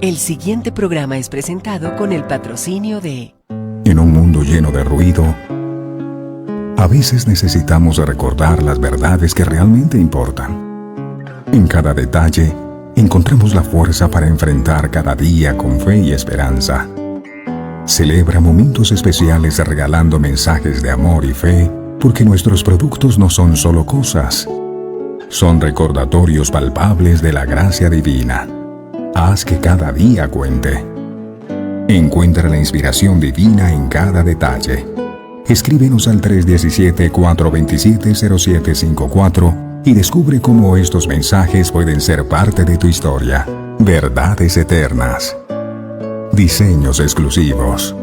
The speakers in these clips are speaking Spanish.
El siguiente programa es presentado con el patrocinio de... En un mundo lleno de ruido, a veces necesitamos recordar las verdades que realmente importan. En cada detalle, encontramos la fuerza para enfrentar cada día con fe y esperanza. Celebra momentos especiales regalando mensajes de amor y fe, porque nuestros productos no son solo cosas, son recordatorios palpables de la gracia divina. Haz que cada día cuente. Encuentra la inspiración divina en cada detalle. Escríbenos al 317-427-0754 y descubre cómo estos mensajes pueden ser parte de tu historia. Verdades eternas. Diseños exclusivos.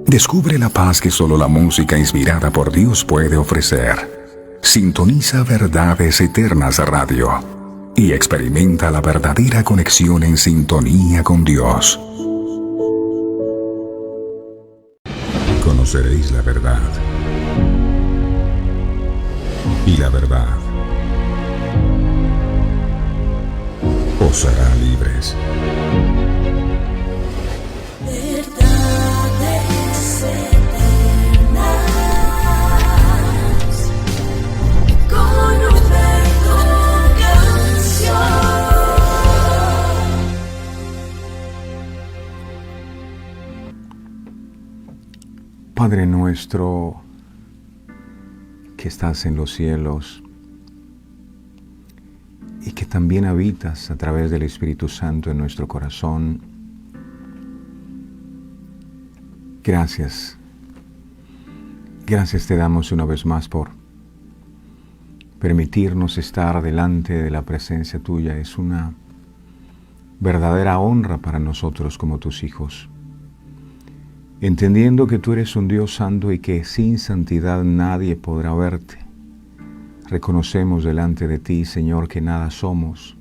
Descubre la paz que solo la música inspirada por Dios puede ofrecer. Sintoniza Verdades Eternas Radio y experimenta la verdadera conexión en sintonía con Dios. Conoceréis la verdad, y la verdad os hará libres. Verdades eternas, con Humberto Canción. Padre nuestro que estás en los cielos y que también habitas a través del Espíritu Santo en nuestro corazón, gracias. Gracias te damos una vez más por permitirnos estar delante de la presencia tuya. Es una verdadera honra para nosotros como tus hijos. Entendiendo que tú eres un Dios santo y que sin santidad nadie podrá verte. Reconocemos delante de ti, Señor, que nada somos.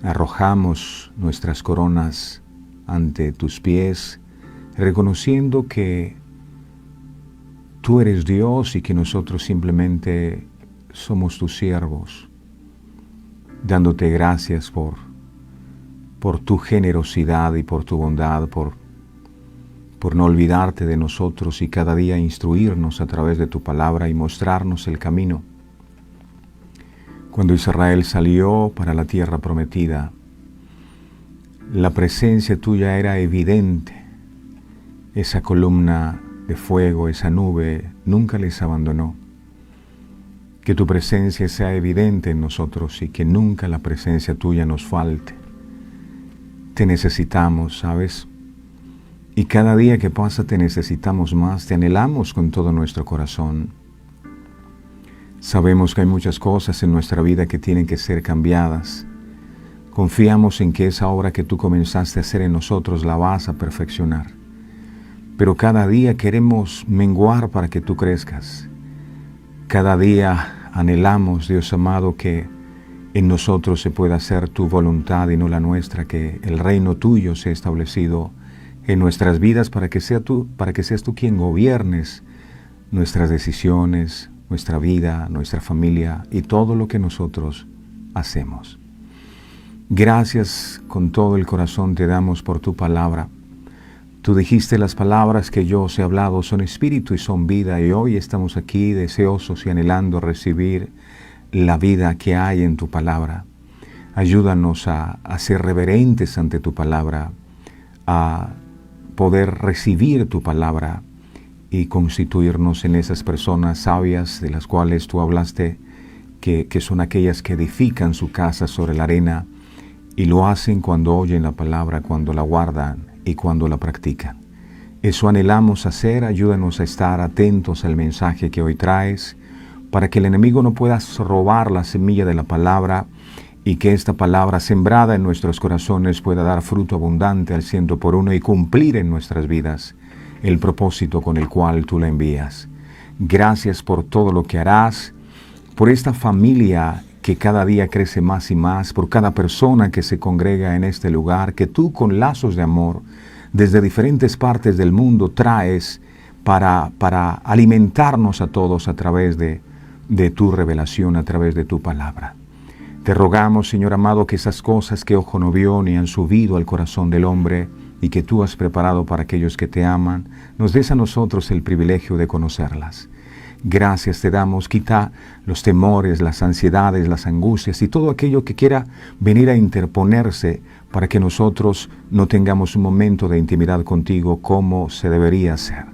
Arrojamos nuestras coronas ante tus pies, reconociendo que tú eres Dios y que nosotros simplemente somos tus siervos, dándote gracias por tu generosidad y por tu bondad, por no olvidarte de nosotros y cada día instruirnos a través de tu palabra y mostrarnos el camino. Cuando Israel salió para la tierra prometida, la presencia tuya era evidente. Esa columna de fuego, esa nube, nunca les abandonó. Que tu presencia sea evidente en nosotros y que nunca la presencia tuya nos falte. Te necesitamos, ¿sabes? Y cada día que pasa te necesitamos más, te anhelamos con todo nuestro corazón. Sabemos que hay muchas cosas en nuestra vida que tienen que ser cambiadas. Confiamos en que esa obra que tú comenzaste a hacer en nosotros la vas a perfeccionar. Pero cada día queremos menguar para que tú crezcas. Cada día anhelamos, Dios amado, que en nosotros se pueda hacer tu voluntad y no la nuestra, que el reino tuyo sea establecido en nuestras vidas para que seas tú quien gobiernes nuestras decisiones, nuestra vida, nuestra familia y todo lo que nosotros hacemos. Gracias con todo el corazón te damos por tu palabra. Tú dijiste: las palabras que yo os he hablado son espíritu y son vida, y hoy estamos aquí deseosos y anhelando recibir la vida que hay en tu palabra. Ayúdanos a ser reverentes ante tu palabra, a poder recibir tu palabra y constituirnos en esas personas sabias de las cuales tú hablaste, que son aquellas que edifican su casa sobre la arena y lo hacen cuando oyen la palabra, cuando la guardan y cuando la practican. Eso anhelamos hacer. Ayúdanos a estar atentos al mensaje que hoy traes, para que el enemigo no pueda robar la semilla de la palabra y que esta palabra sembrada en nuestros corazones pueda dar fruto abundante al 100% y cumplir en nuestras vidas el propósito con el cual tú la envías. Gracias por todo lo que harás, por esta familia que cada día crece más y más, por cada persona que se congrega en este lugar, que tú con lazos de amor desde diferentes partes del mundo traes para alimentarnos a todos a través de tu revelación, a través de tu palabra. Te rogamos, Señor amado, que esas cosas que ojo no vio ni han subido al corazón del hombre y que tú has preparado para aquellos que te aman, nos des a nosotros el privilegio de conocerlas. Gracias te damos, quita los temores, las ansiedades, las angustias y todo aquello que quiera venir a interponerse para que nosotros no tengamos un momento de intimidad contigo como se debería hacer.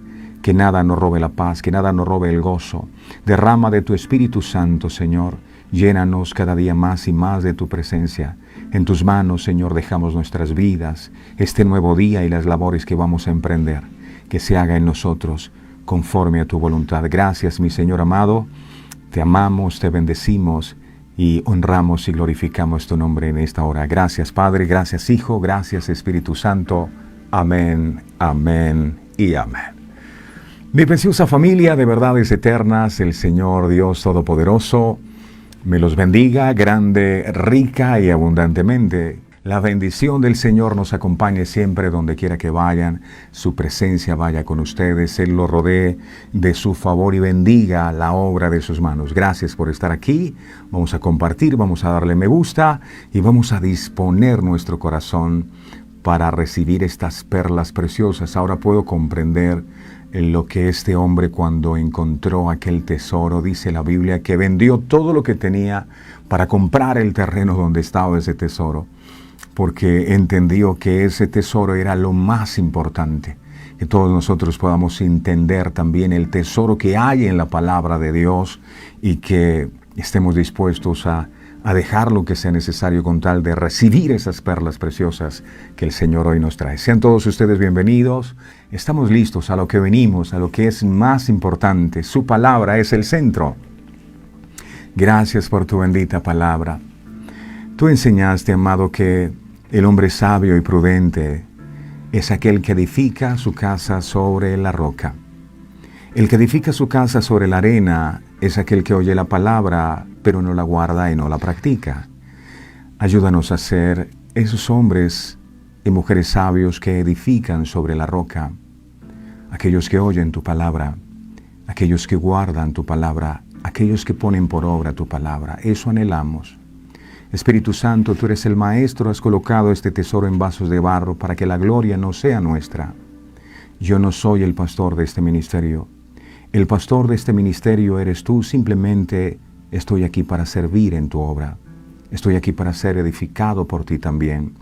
Que nada nos robe la paz, que nada nos robe el gozo. Derrama de tu Espíritu Santo, Señor. Llénanos cada día más y más de tu presencia. En tus manos, Señor, dejamos nuestras vidas, este nuevo día y las labores que vamos a emprender. Que se haga en nosotros conforme a tu voluntad. Gracias, mi Señor amado. Te amamos, te bendecimos y honramos y glorificamos tu nombre en esta hora. Gracias, Padre. Gracias, Hijo. Gracias, Espíritu Santo. Amén, amén y amén. Mi preciosa familia de verdades eternas, el Señor Dios Todopoderoso me los bendiga grande, rica y abundantemente. La bendición del Señor nos acompañe siempre donde quiera que vayan. Su presencia vaya con ustedes. Él los rodee de su favor y bendiga la obra de sus manos. Gracias por estar aquí. Vamos a compartir, vamos a darle me gusta y vamos a disponer nuestro corazón para recibir estas perlas preciosas. Ahora puedo comprender lo que este hombre cuando encontró aquel tesoro, dice la Biblia, que vendió todo lo que tenía para comprar el terreno donde estaba ese tesoro, porque entendió que ese tesoro era lo más importante. Que todos nosotros podamos entender también el tesoro que hay en la palabra de Dios y que estemos dispuestos a dejar lo que sea necesario con tal de recibir esas perlas preciosas que el Señor hoy nos trae. Sean todos ustedes bienvenidos. Estamos listos a lo que venimos, a lo que es más importante. Su palabra es el centro. Gracias por tu bendita palabra. Tú enseñaste, amado, que el hombre sabio y prudente es aquel que edifica su casa sobre la roca. El que edifica su casa sobre la arena es aquel que oye la palabra, pero no la guarda y no la practica. Ayúdanos a ser esos hombres y mujeres sabios que edifican sobre la roca, aquellos que oyen tu palabra, aquellos que guardan tu palabra, aquellos que ponen por obra tu palabra. Eso anhelamos. Espíritu Santo, tú eres el Maestro, has colocado este tesoro en vasos de barro para que la gloria no sea nuestra. Yo no soy el pastor de este ministerio. El pastor de este ministerio eres tú. Simplemente estoy aquí para servir en tu obra. Estoy aquí para ser edificado por ti también.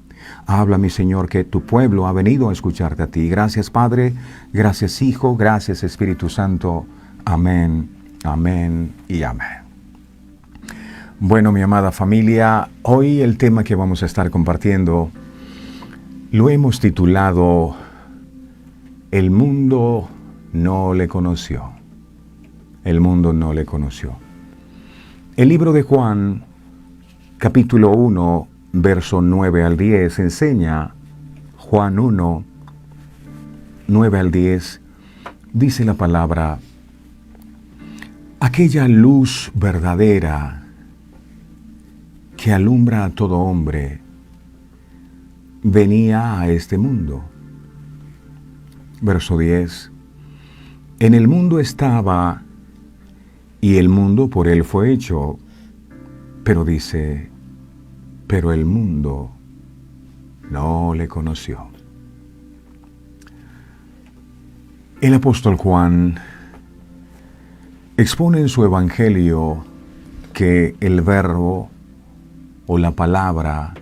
Habla, mi Señor, que tu pueblo ha venido a escucharte a ti. Gracias, Padre. Gracias, Hijo. Gracias, Espíritu Santo. Amén, amén y amén. Bueno, mi amada familia, hoy el tema que vamos a estar compartiendo lo hemos titulado El mundo no le conoció. El mundo no le conoció. El libro de Juan, capítulo 1, verso 9 al 10, enseña, Juan 1, 9 al 10, dice la palabra, aquella luz verdadera que alumbra a todo hombre, venía a este mundo. Verso 10, en el mundo estaba, y el mundo por él fue hecho, pero dice, pero el mundo no le conoció. El apóstol Juan expone en su evangelio que el verbo o la palabra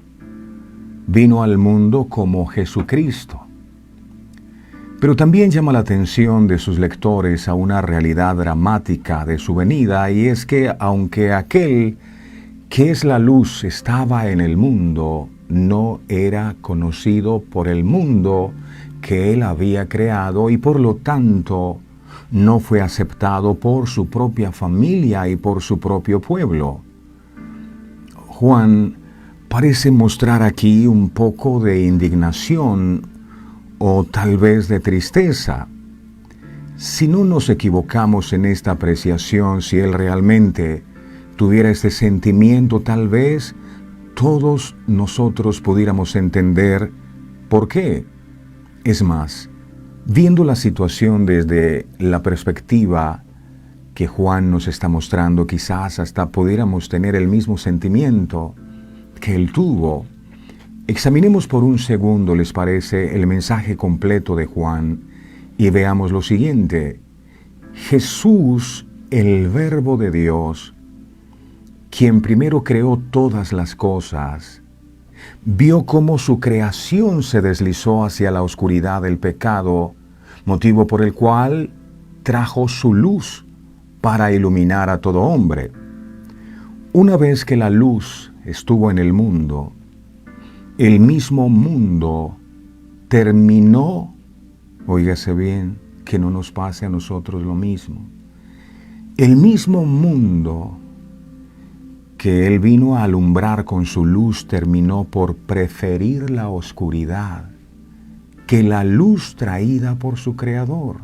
vino al mundo como Jesucristo. Pero también llama la atención de sus lectores a una realidad dramática de su venida, y es que aunque aquel que es la luz estaba en el mundo, no era conocido por el mundo que él había creado y por lo tanto no fue aceptado por su propia familia y por su propio pueblo. Juan parece mostrar aquí un poco de indignación o tal vez de tristeza. Si no nos equivocamos en esta apreciación, si él realmente tuviera este sentimiento, tal vez todos nosotros pudiéramos entender por qué. Es más, viendo la situación desde la perspectiva que Juan nos está mostrando, quizás hasta pudiéramos tener el mismo sentimiento que él tuvo. Examinemos por un segundo, ¿les parece?, el mensaje completo de Juan y veamos lo siguiente. Jesús, el Verbo de Dios, quien primero creó todas las cosas, vio cómo su creación se deslizó hacia la oscuridad del pecado, motivo por el cual trajo su luz para iluminar a todo hombre. Una vez que la luz estuvo en el mundo, el mismo mundo terminó, óigase bien, que no nos pase a nosotros lo mismo. El mismo mundo que Él vino a alumbrar con su luz terminó por preferir la oscuridad que la luz traída por su Creador.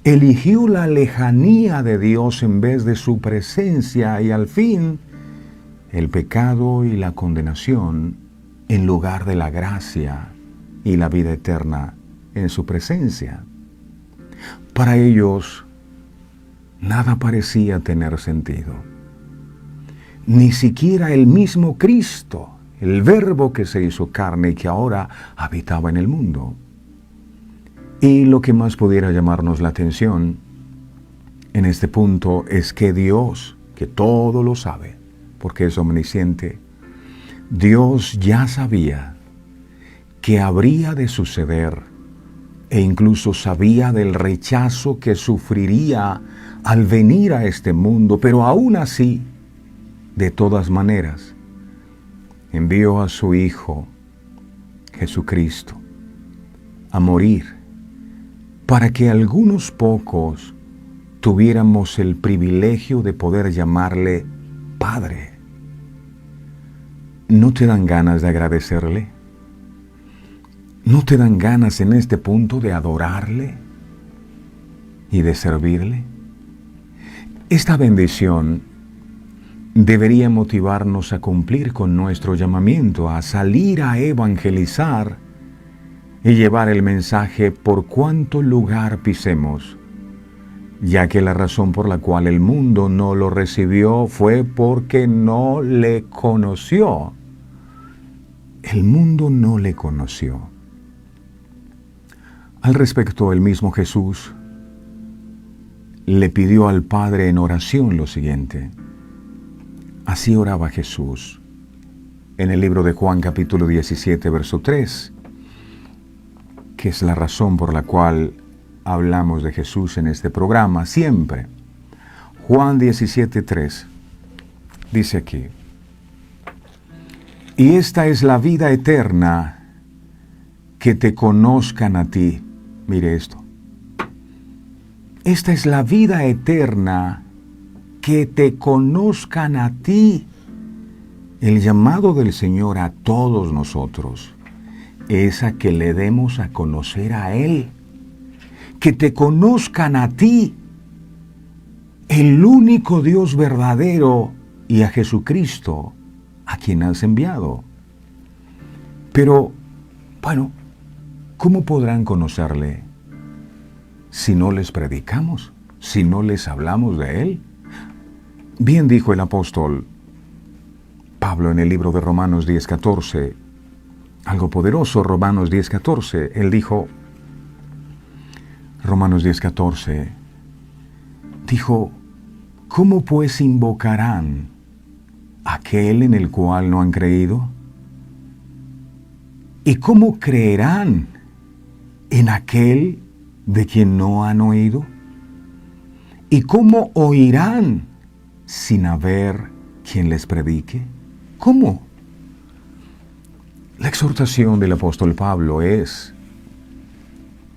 Eligió la lejanía de Dios en vez de su presencia y al fin el pecado y la condenación en lugar de la gracia y la vida eterna en su presencia. Para ellos, nada parecía tener sentido. Ni siquiera el mismo Cristo, el Verbo que se hizo carne y que ahora habitaba en el mundo. Y lo que más pudiera llamarnos la atención en este punto es que Dios, que todo lo sabe, porque es omnisciente, Dios ya sabía que habría de suceder e incluso sabía del rechazo que sufriría al venir a este mundo, pero aún así, de todas maneras, envió a su Hijo, Jesucristo, a morir para que algunos pocos tuviéramos el privilegio de poder llamarle Padre. ¿No te dan ganas de agradecerle? ¿No te dan ganas en este punto de adorarle y de servirle? Esta bendición debería motivarnos a cumplir con nuestro llamamiento, a salir a evangelizar y llevar el mensaje por cuanto lugar pisemos, ya que la razón por la cual el mundo no lo recibió fue porque no le conoció. El mundo no le conoció. Al respecto, el mismo Jesús le pidió al Padre en oración lo siguiente. Así oraba Jesús en el libro de Juan capítulo 17, verso 3, que es la razón por la cual hablamos de Jesús en este programa siempre. Juan 17, 3 dice aquí: y esta es la vida eterna, que te conozcan a ti. Mire esto. Esta es la vida eterna, que te conozcan a ti. El llamado del Señor a todos nosotros es a que le demos a conocer a Él. Que te conozcan a ti, el único Dios verdadero, y a Jesucristo, a quien has enviado. Pero, bueno, ¿cómo podrán conocerle si no les predicamos, si no les hablamos de Él? Bien dijo el apóstol Pablo en el libro de Romanos 10:14, algo poderoso, Romanos 10:14. Él dijo, Romanos 10:14, dijo: ¿cómo pues invocarán aquel en el cual no han creído? ¿Y cómo creerán en aquel de quien no han oído? ¿Y cómo oirán sin haber quien les predique? ¿Cómo? La exhortación del apóstol Pablo es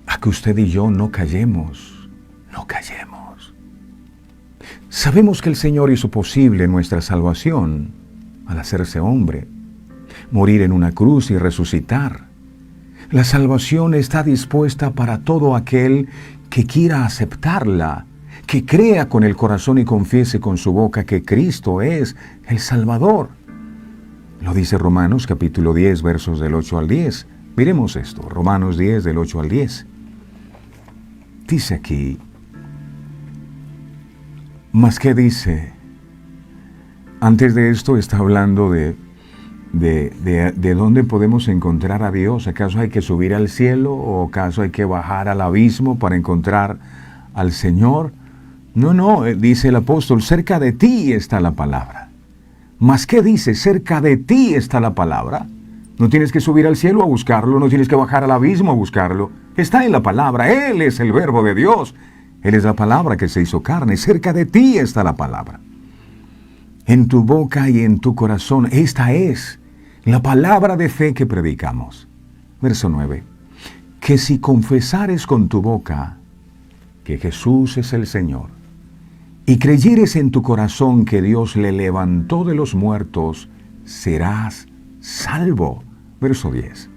a que usted y yo no callemos, no callemos. Sabemos que el Señor hizo posible nuestra salvación al hacerse hombre, morir en una cruz y resucitar. La salvación está dispuesta para todo aquel que quiera aceptarla, que crea con el corazón y confiese con su boca que Cristo es el Salvador. Lo dice Romanos capítulo 10, versos del 8 al 10. Miremos esto, Romanos 10, del 8 al 10. Dice aquí: ¿Mas qué dice? Antes de esto está hablando de dónde podemos encontrar a Dios. ¿Acaso hay que subir al cielo o acaso hay que bajar al abismo para encontrar al Señor? No, dice el apóstol, cerca de ti está la palabra. ¿Mas qué dice? Cerca de ti está la palabra. No tienes que subir al cielo a buscarlo, no tienes que bajar al abismo a buscarlo. Está en la palabra, Él es el verbo de Dios. Él es la palabra que se hizo carne, cerca de ti está la palabra. En tu boca y en tu corazón, esta es la palabra de fe que predicamos. Verso 9. Que si confesares con tu boca que Jesús es el Señor, y creyeres en tu corazón que Dios le levantó de los muertos, serás salvo. Verso 10.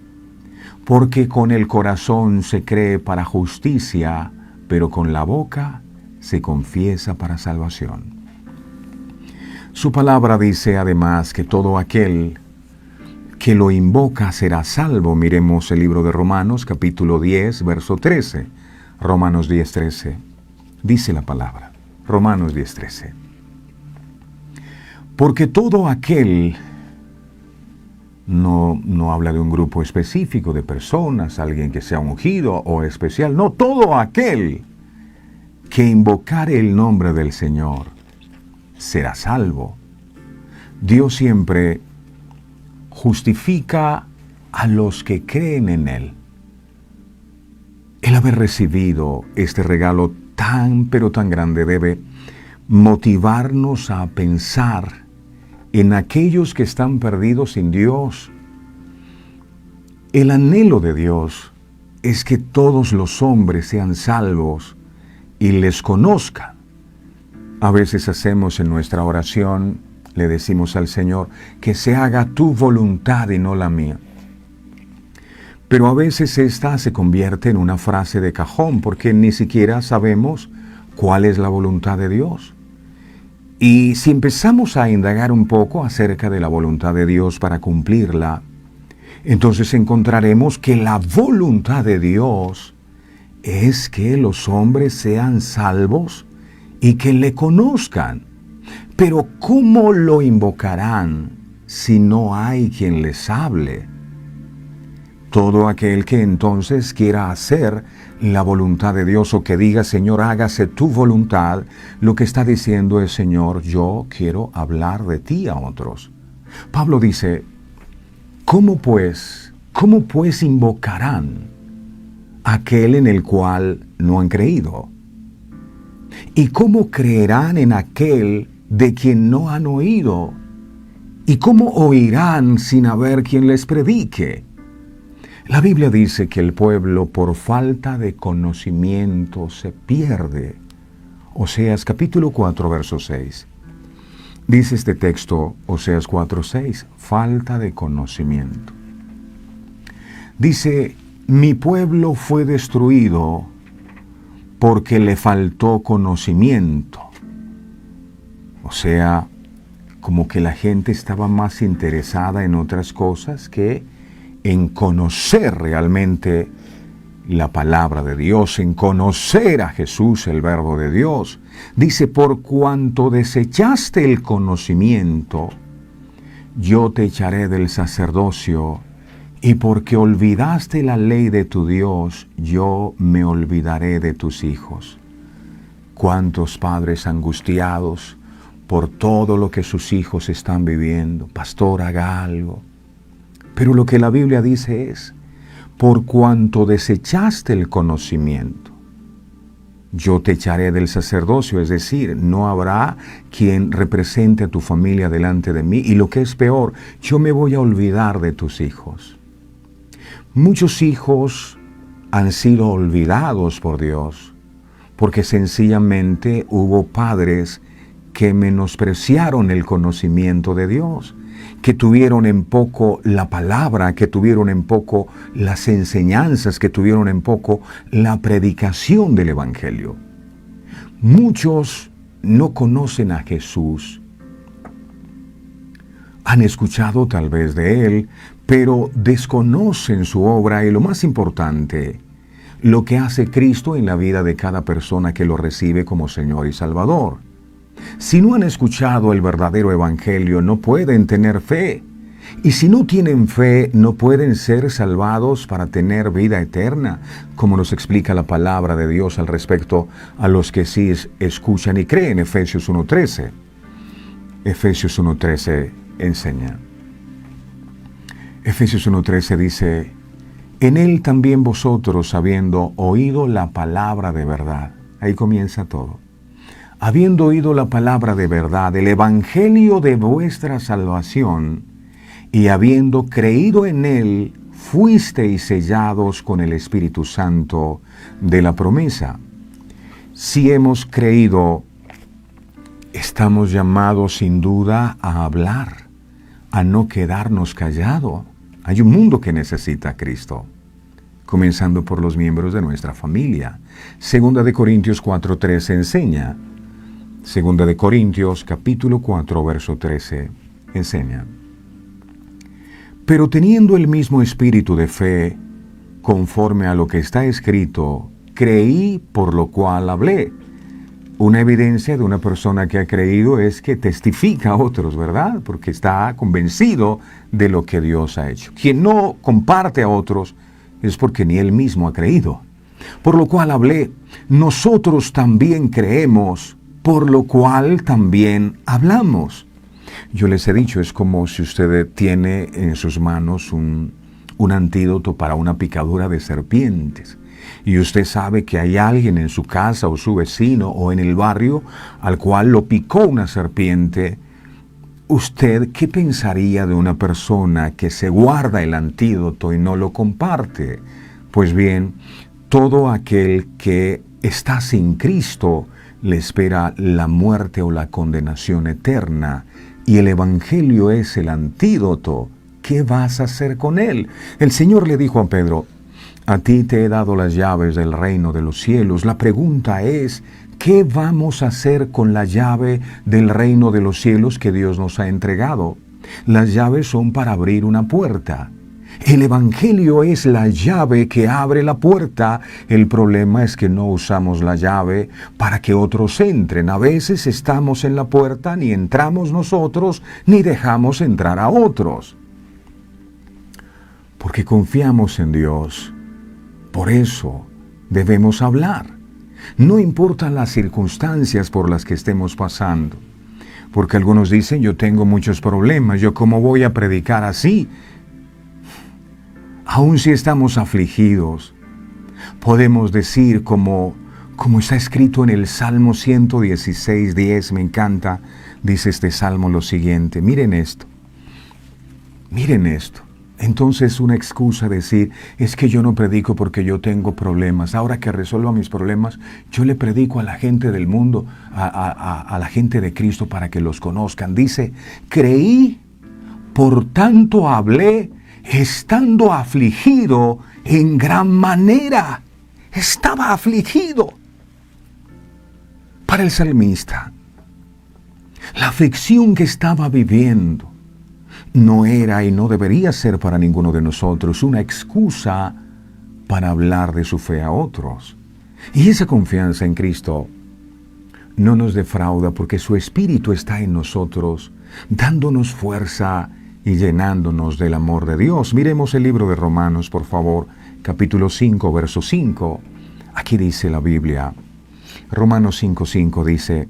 Porque con el corazón se cree para justicia, pero con la boca se confiesa para salvación. Su palabra dice además que todo aquel que lo invoca será salvo. Miremos el libro de Romanos, capítulo 10, verso 13. Romanos 10, 13. Dice la palabra. Romanos 10, 13. Porque todo aquel, no habla de un grupo específico de personas, alguien que sea ungido o especial, no, todo aquel que invocare el nombre del Señor será salvo. Dios siempre justifica a los que creen en Él. El haber recibido este regalo pero tan grande debe motivarnos a pensar en aquellos que están perdidos sin Dios. El anhelo de Dios es que todos los hombres sean salvos y les conozcan. A veces hacemos en nuestra oración, le decimos al Señor, que se haga tu voluntad y no la mía. Pero a veces esta se convierte en una frase de cajón, porque ni siquiera sabemos cuál es la voluntad de Dios. Y si empezamos a indagar un poco acerca de la voluntad de Dios para cumplirla, entonces encontraremos que la voluntad de Dios es que los hombres sean salvos y que le conozcan. Pero ¿cómo lo invocarán si no hay quien les hable? Todo aquel que entonces quiera hacer la voluntad de Dios o que diga, Señor, hágase tu voluntad, lo que está diciendo es, Señor, yo quiero hablar de ti a otros. Pablo dice, ¿cómo pues invocarán aquel en el cual no han creído? ¿Y cómo creerán en aquel de quien no han oído? ¿Y cómo oirán sin haber quien les predique? La Biblia dice que el pueblo por falta de conocimiento se pierde. Oseas capítulo 4, verso 6. Dice este texto, Oseas 4, 6, falta de conocimiento. Dice, mi pueblo fue destruido porque le faltó conocimiento. O sea, como que la gente estaba más interesada en otras cosas que en conocer realmente la palabra de Dios, en conocer a Jesús, el verbo de Dios. Dice, por cuanto desechaste el conocimiento, yo te echaré del sacerdocio, y porque olvidaste la ley de tu Dios, yo me olvidaré de tus hijos. ¿Cuántos padres angustiados por todo lo que sus hijos están viviendo? Pastor, haga algo. Pero lo que la Biblia dice es, por cuanto desechaste el conocimiento, yo te echaré del sacerdocio, es decir, no habrá quien represente a tu familia delante de mí, y lo que es peor, yo me voy a olvidar de tus hijos. Muchos hijos han sido olvidados por Dios, porque sencillamente hubo padres que menospreciaron el conocimiento de Dios, que tuvieron en poco la palabra, que tuvieron en poco las enseñanzas, que tuvieron en poco la predicación del Evangelio. Muchos no conocen a Jesús. Han escuchado tal vez de Él, pero desconocen su obra y lo más importante, lo que hace Cristo en la vida de cada persona que lo recibe como Señor y Salvador. Si no han escuchado el verdadero evangelio, no pueden tener fe. Y si no tienen fe, no pueden ser salvados para tener vida eterna, como nos explica la palabra de Dios al respecto a los que sí escuchan y creen. Efesios 1:13. Efesios 1:13 enseña. Efesios 1:13 dice: en él también vosotros, habiendo oído la palabra de verdad. Ahí comienza todo. Habiendo oído la palabra de verdad, el evangelio de vuestra salvación, y habiendo creído en él, fuisteis sellados con el Espíritu Santo de la promesa. Si hemos creído, estamos llamados sin duda a hablar, a no quedarnos callados. Hay un mundo que necesita a Cristo, comenzando por los miembros de nuestra familia. Segunda de Corintios 4:13 enseña. Segunda de Corintios capítulo 4 verso 13 enseña: pero teniendo el mismo espíritu de fe, conforme a lo que está escrito, creí, por lo cual hablé. Una evidencia de una persona que ha creído es que testifica a otros, ¿verdad? Porque está convencido de lo que Dios ha hecho. Quien no comparte a otros es porque ni él mismo ha creído. Por lo cual hablé. Nosotros también creemos, por lo cual también hablamos. Yo les he dicho, es como si usted tiene en sus manos un antídoto para una picadura de serpientes. Y usted sabe que hay alguien en su casa o su vecino o en el barrio al cual lo picó una serpiente. ¿Usted qué pensaría de una persona que se guarda el antídoto y no lo comparte? Pues bien, todo aquel que está sin Cristo le espera la muerte o la condenación eterna. Y el Evangelio es el antídoto. ¿Qué vas a hacer con él? El Señor le dijo a Pedro: a ti te he dado las llaves del reino de los cielos. La pregunta es, ¿qué vamos a hacer con la llave del reino de los cielos que Dios nos ha entregado? Las llaves son para abrir una puerta. El Evangelio es la llave que abre la puerta. El problema es que no usamos la llave para que otros entren. A veces estamos en la puerta, ni entramos nosotros, ni dejamos entrar a otros. Porque confiamos en Dios. Por eso debemos hablar. No importan las circunstancias por las que estemos pasando. Porque algunos dicen, yo tengo muchos problemas, ¿yo cómo voy a predicar así? Aun si estamos afligidos, podemos decir como está escrito en el Salmo 116:10, me encanta, dice este salmo lo siguiente: miren esto. Entonces una excusa decir, es que yo no predico porque yo tengo problemas. Ahora que resuelva mis problemas, yo le predico a la gente del mundo, a la gente de Cristo para que los conozcan. Dice, creí, por tanto hablé, estando afligido en gran manera. Estaba afligido. Para el salmista, la aflicción que estaba viviendo no era y no debería ser para ninguno de nosotros una excusa para hablar de su fe a otros. Y esa confianza en Cristo no nos defrauda porque su Espíritu está en nosotros, dándonos fuerza y llenándonos del amor de Dios. Miremos el libro de Romanos, por favor, capítulo 5, verso 5. Aquí dice la Biblia, Romanos 5:5 dice,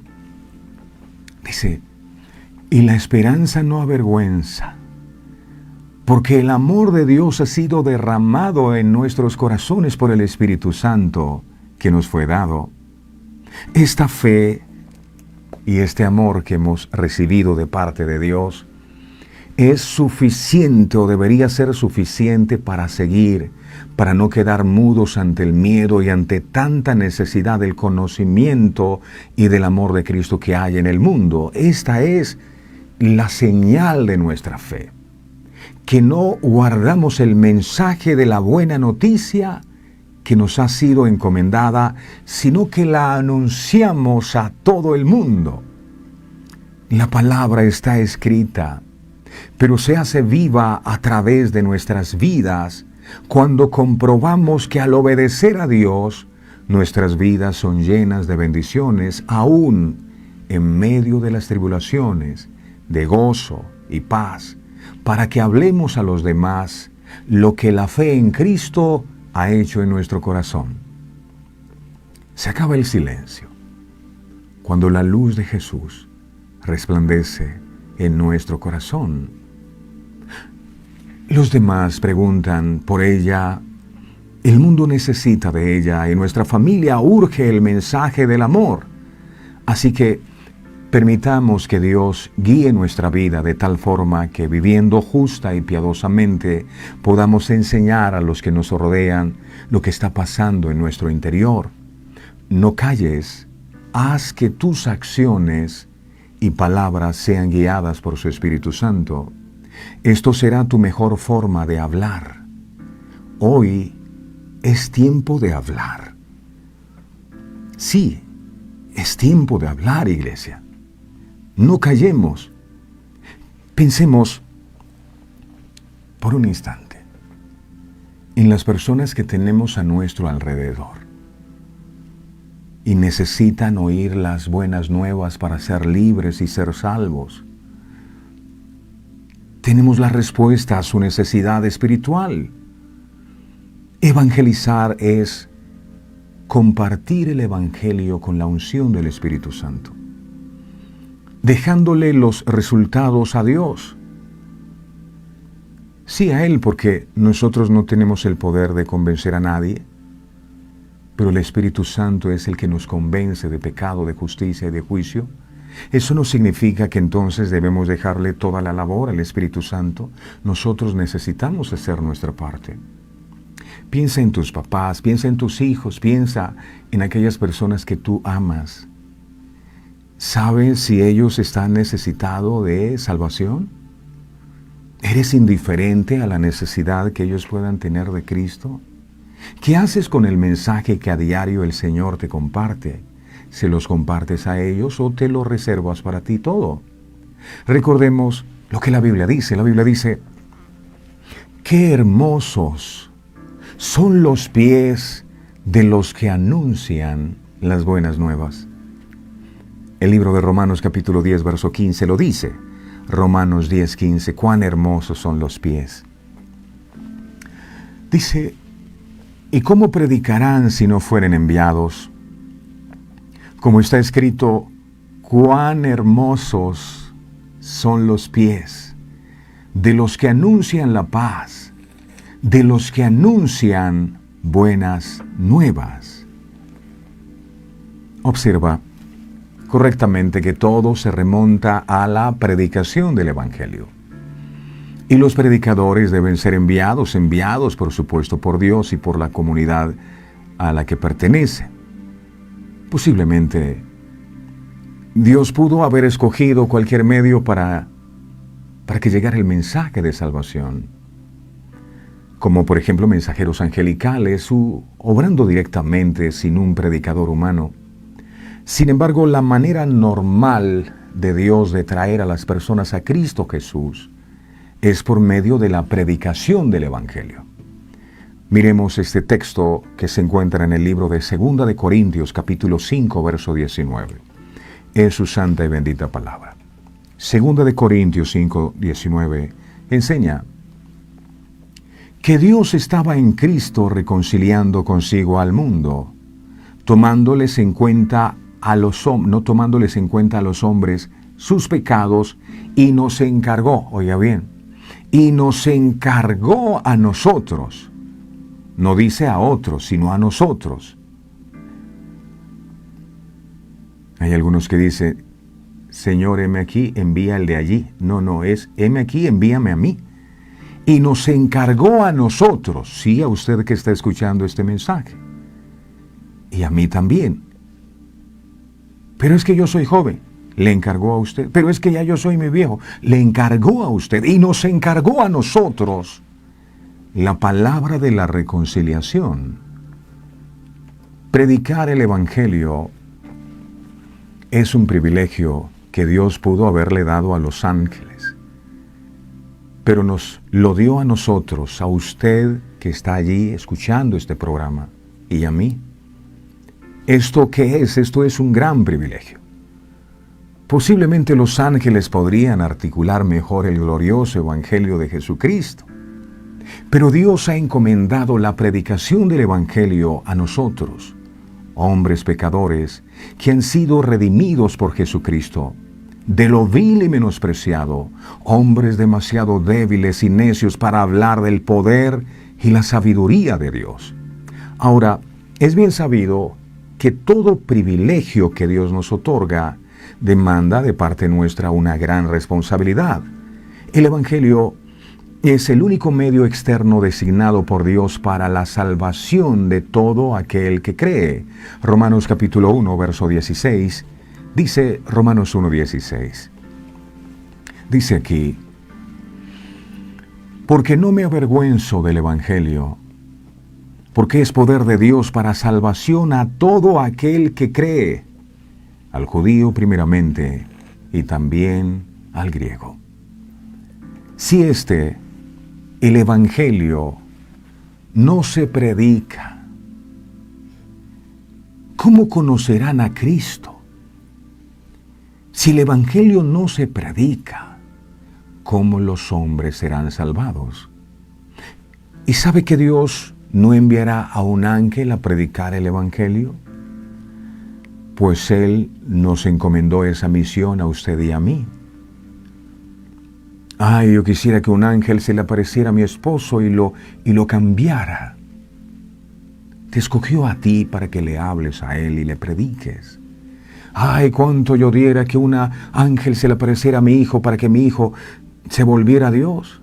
y la esperanza no avergüenza, porque el amor de Dios ha sido derramado en nuestros corazones por el Espíritu Santo que nos fue dado. Esta fe y este amor que hemos recibido de parte de Dios es suficiente o debería ser suficiente para seguir, para no quedar mudos ante el miedo y ante tanta necesidad del conocimiento y del amor de Cristo que hay en el mundo. Esta es la señal de nuestra fe, que no guardamos el mensaje de la buena noticia que nos ha sido encomendada, sino que la anunciamos a todo el mundo. La palabra está escrita, pero se hace viva a través de nuestras vidas cuando comprobamos que al obedecer a Dios, nuestras vidas son llenas de bendiciones, aún en medio de las tribulaciones, de gozo y paz, para que hablemos a los demás lo que la fe en Cristo ha hecho en nuestro corazón. Se acaba el silencio cuando la luz de Jesús resplandece en nuestro corazón. Los demás preguntan por ella, el mundo necesita de ella y nuestra familia urge el mensaje del amor. Así que permitamos que Dios guíe nuestra vida de tal forma que viviendo justa y piadosamente podamos enseñar a los que nos rodean lo que está pasando en nuestro interior. No calles, haz que tus acciones y palabras sean guiadas por su Espíritu Santo. Esto será tu mejor forma de hablar. Hoy es tiempo de hablar. Sí, es tiempo de hablar, iglesia. No callemos. Pensemos por un instante en las personas que tenemos a nuestro alrededor y necesitan oír las buenas nuevas para ser libres y ser salvos. Tenemos la respuesta a su necesidad espiritual. Evangelizar es compartir el Evangelio con la unción del Espíritu Santo, dejándole los resultados a Dios. Sí, a Él, porque nosotros no tenemos el poder de convencer a nadie, pero el Espíritu Santo es el que nos convence de pecado, de justicia y de juicio. Eso no significa que entonces debemos dejarle toda la labor al Espíritu Santo. Nosotros necesitamos hacer nuestra parte. Piensa en tus papás, piensa en tus hijos, piensa en aquellas personas que tú amas. ¿Sabes si ellos están necesitados de salvación? ¿Eres indiferente a la necesidad que ellos puedan tener de Cristo? ¿Qué haces con el mensaje que a diario el Señor te comparte? ¿Se los compartes a ellos o te lo reservas para ti todo? Recordemos lo que la Biblia dice. La Biblia dice, ¡qué hermosos son los pies de los que anuncian las buenas nuevas! El libro de Romanos capítulo 10, verso 15 lo dice. Romanos 10, 15, ¡cuán hermosos son los pies! Dice, ¿y cómo predicarán si no fueren enviados? Como está escrito, cuán hermosos son los pies de los que anuncian la paz, de los que anuncian buenas nuevas. Observa correctamente que todo se remonta a la predicación del Evangelio. Y los predicadores deben ser enviados por supuesto por Dios y por la comunidad a la que pertenece. Posiblemente Dios pudo haber escogido cualquier medio para que llegara el mensaje de salvación, como por ejemplo mensajeros angelicales obrando directamente sin un predicador humano. Sin embargo, la manera normal de Dios de traer a las personas a Cristo Jesús es por medio de la predicación del Evangelio. Miremos este texto que se encuentra en el libro de 2 de Corintios, capítulo 5, verso 19. Es su santa y bendita palabra. 2 de Corintios 5, 19 enseña que Dios estaba en Cristo reconciliando consigo al mundo, no tomándoles en cuenta a los hombres sus pecados, y nos encargó, oiga bien, y nos encargó a nosotros. No dice a otros, sino a nosotros. Hay algunos que dicen, Señor, heme aquí, envía el de allí. No, es, heme aquí, envíame a mí. Y nos encargó a nosotros, sí, a usted que está escuchando este mensaje. Y a mí también. Pero es que yo soy joven, le encargó a usted. Pero es que ya yo soy muy viejo, le encargó a usted. Y nos encargó a nosotros la palabra de la reconciliación. Predicar el Evangelio es un privilegio que Dios pudo haberle dado a los ángeles, pero nos lo dio a nosotros, a usted que está allí escuchando este programa, y a mí. ¿Esto qué es? Esto es un gran privilegio. Posiblemente los ángeles podrían articular mejor el glorioso Evangelio de Jesucristo. Pero Dios ha encomendado la predicación del Evangelio a nosotros, hombres pecadores que han sido redimidos por Jesucristo, de lo vil y menospreciado, hombres demasiado débiles y necios para hablar del poder y la sabiduría de Dios. Ahora, es bien sabido que todo privilegio que Dios nos otorga demanda de parte nuestra una gran responsabilidad. El Evangelio es el único medio externo designado por Dios para la salvación de todo aquel que cree. Romanos capítulo 1, verso 16, dice Romanos 1:16. Dice aquí, porque no me avergüenzo del Evangelio, porque es poder de Dios para salvación a todo aquel que cree, al judío primeramente y también al griego. Si el Evangelio no se predica, ¿cómo conocerán a Cristo? Si el Evangelio no se predica, ¿cómo los hombres serán salvados? ¿Y sabe que Dios no enviará a un ángel a predicar el Evangelio? Pues Él nos encomendó esa misión a usted y a mí. Ay, yo quisiera que un ángel se le apareciera a mi esposo y lo cambiara. Te escogió a ti para que le hables a él y le prediques. Ay, cuánto yo diera que un ángel se le apareciera a mi hijo para que mi hijo se volviera a Dios.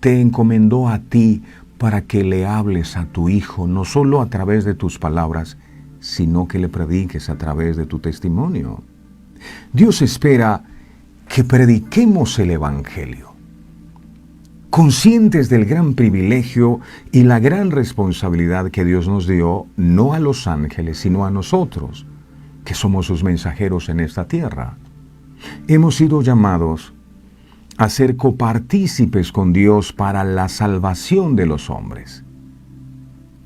Te encomendó a ti para que le hables a tu hijo, no solo a través de tus palabras, sino que le prediques a través de tu testimonio. Dios espera que prediquemos el Evangelio, conscientes del gran privilegio y la gran responsabilidad que Dios nos dio, no a los ángeles, sino a nosotros, que somos sus mensajeros en esta tierra. Hemos sido llamados a ser copartícipes con Dios para la salvación de los hombres.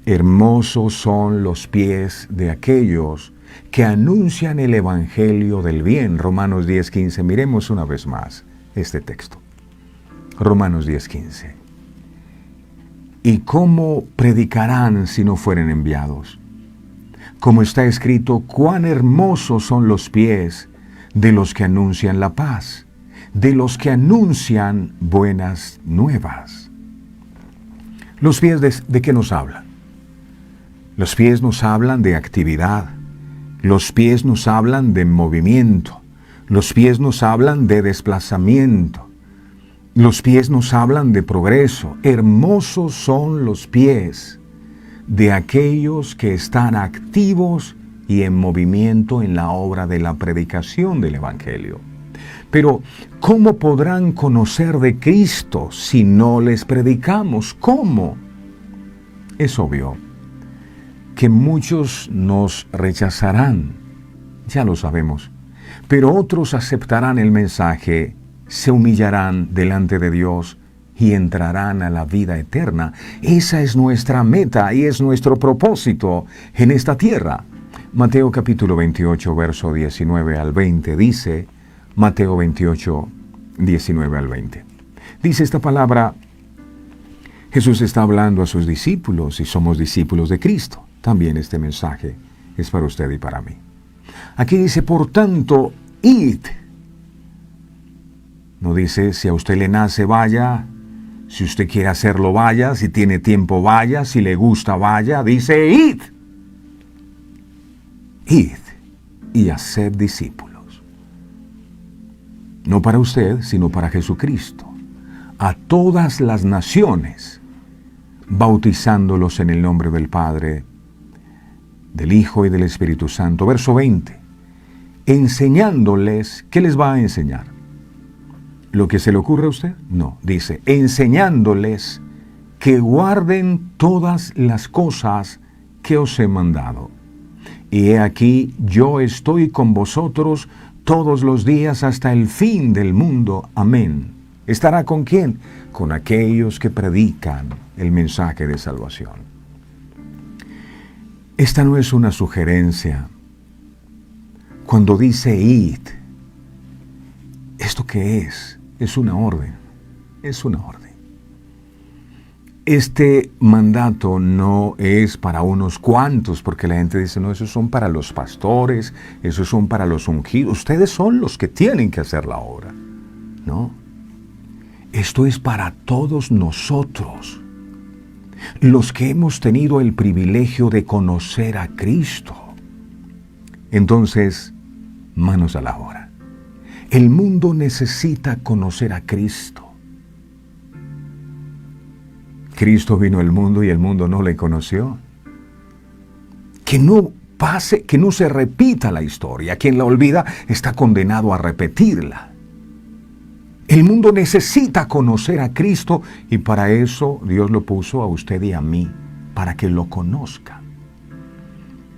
Hermosos son los pies de aquellos que anuncian el Evangelio del bien. Romanos 10:15. Miremos una vez más este texto. Romanos 10:15. ¿Y cómo predicarán si no fueren enviados? Como está escrito, cuán hermosos son los pies de los que anuncian la paz, de los que anuncian buenas nuevas. ¿Los pies de qué nos hablan? Los pies nos hablan de actividad. Los pies nos hablan de movimiento. Los pies nos hablan de desplazamiento. Los pies nos hablan de progreso. Hermosos son los pies de aquellos que están activos y en movimiento en la obra de la predicación del Evangelio. Pero, ¿cómo podrán conocer de Cristo si no les predicamos? ¿Cómo? Es obvio que muchos nos rechazarán, ya lo sabemos, pero otros aceptarán el mensaje, se humillarán delante de Dios y entrarán a la vida eterna. Esa es nuestra meta y es nuestro propósito en esta tierra. Mateo capítulo 28, verso 19 al 20 dice, Mateo 28, 19 al 20. Dice esta palabra, Jesús está hablando a sus discípulos y somos discípulos de Cristo. También este mensaje es para usted y para mí. Aquí dice, por tanto, id. No dice, si a usted le nace, vaya. Si usted quiere hacerlo, vaya. Si tiene tiempo, vaya. Si le gusta, vaya. Dice, id. Id y haced discípulos. No para usted, sino para Jesucristo. A todas las naciones, bautizándolos en el nombre del Padre, del Hijo y del Espíritu Santo. Verso 20. Enseñándoles, ¿qué les va a enseñar? ¿Lo que se le ocurre a usted? No, dice, enseñándoles que guarden todas las cosas que os he mandado. Y he aquí, yo estoy con vosotros todos los días hasta el fin del mundo. Amén. ¿Estará con quién? Con aquellos que predican el mensaje de salvación. Esta no es una sugerencia. Cuando dice id, que es una orden, es una orden. Este mandato no es para unos cuantos, porque la gente dice, no, esos son para los pastores, esos son para los ungidos, ustedes son los que tienen que hacer la obra. No, esto es para todos nosotros, los que hemos tenido el privilegio de conocer a Cristo. Entonces, manos a la obra. El mundo necesita conocer a Cristo. Cristo vino al mundo y el mundo no le conoció. Que no pase, que no se repita la historia. Quien la olvida está condenado a repetirla. El mundo necesita conocer a Cristo y para eso Dios lo puso a usted y a mí, para que lo conozca.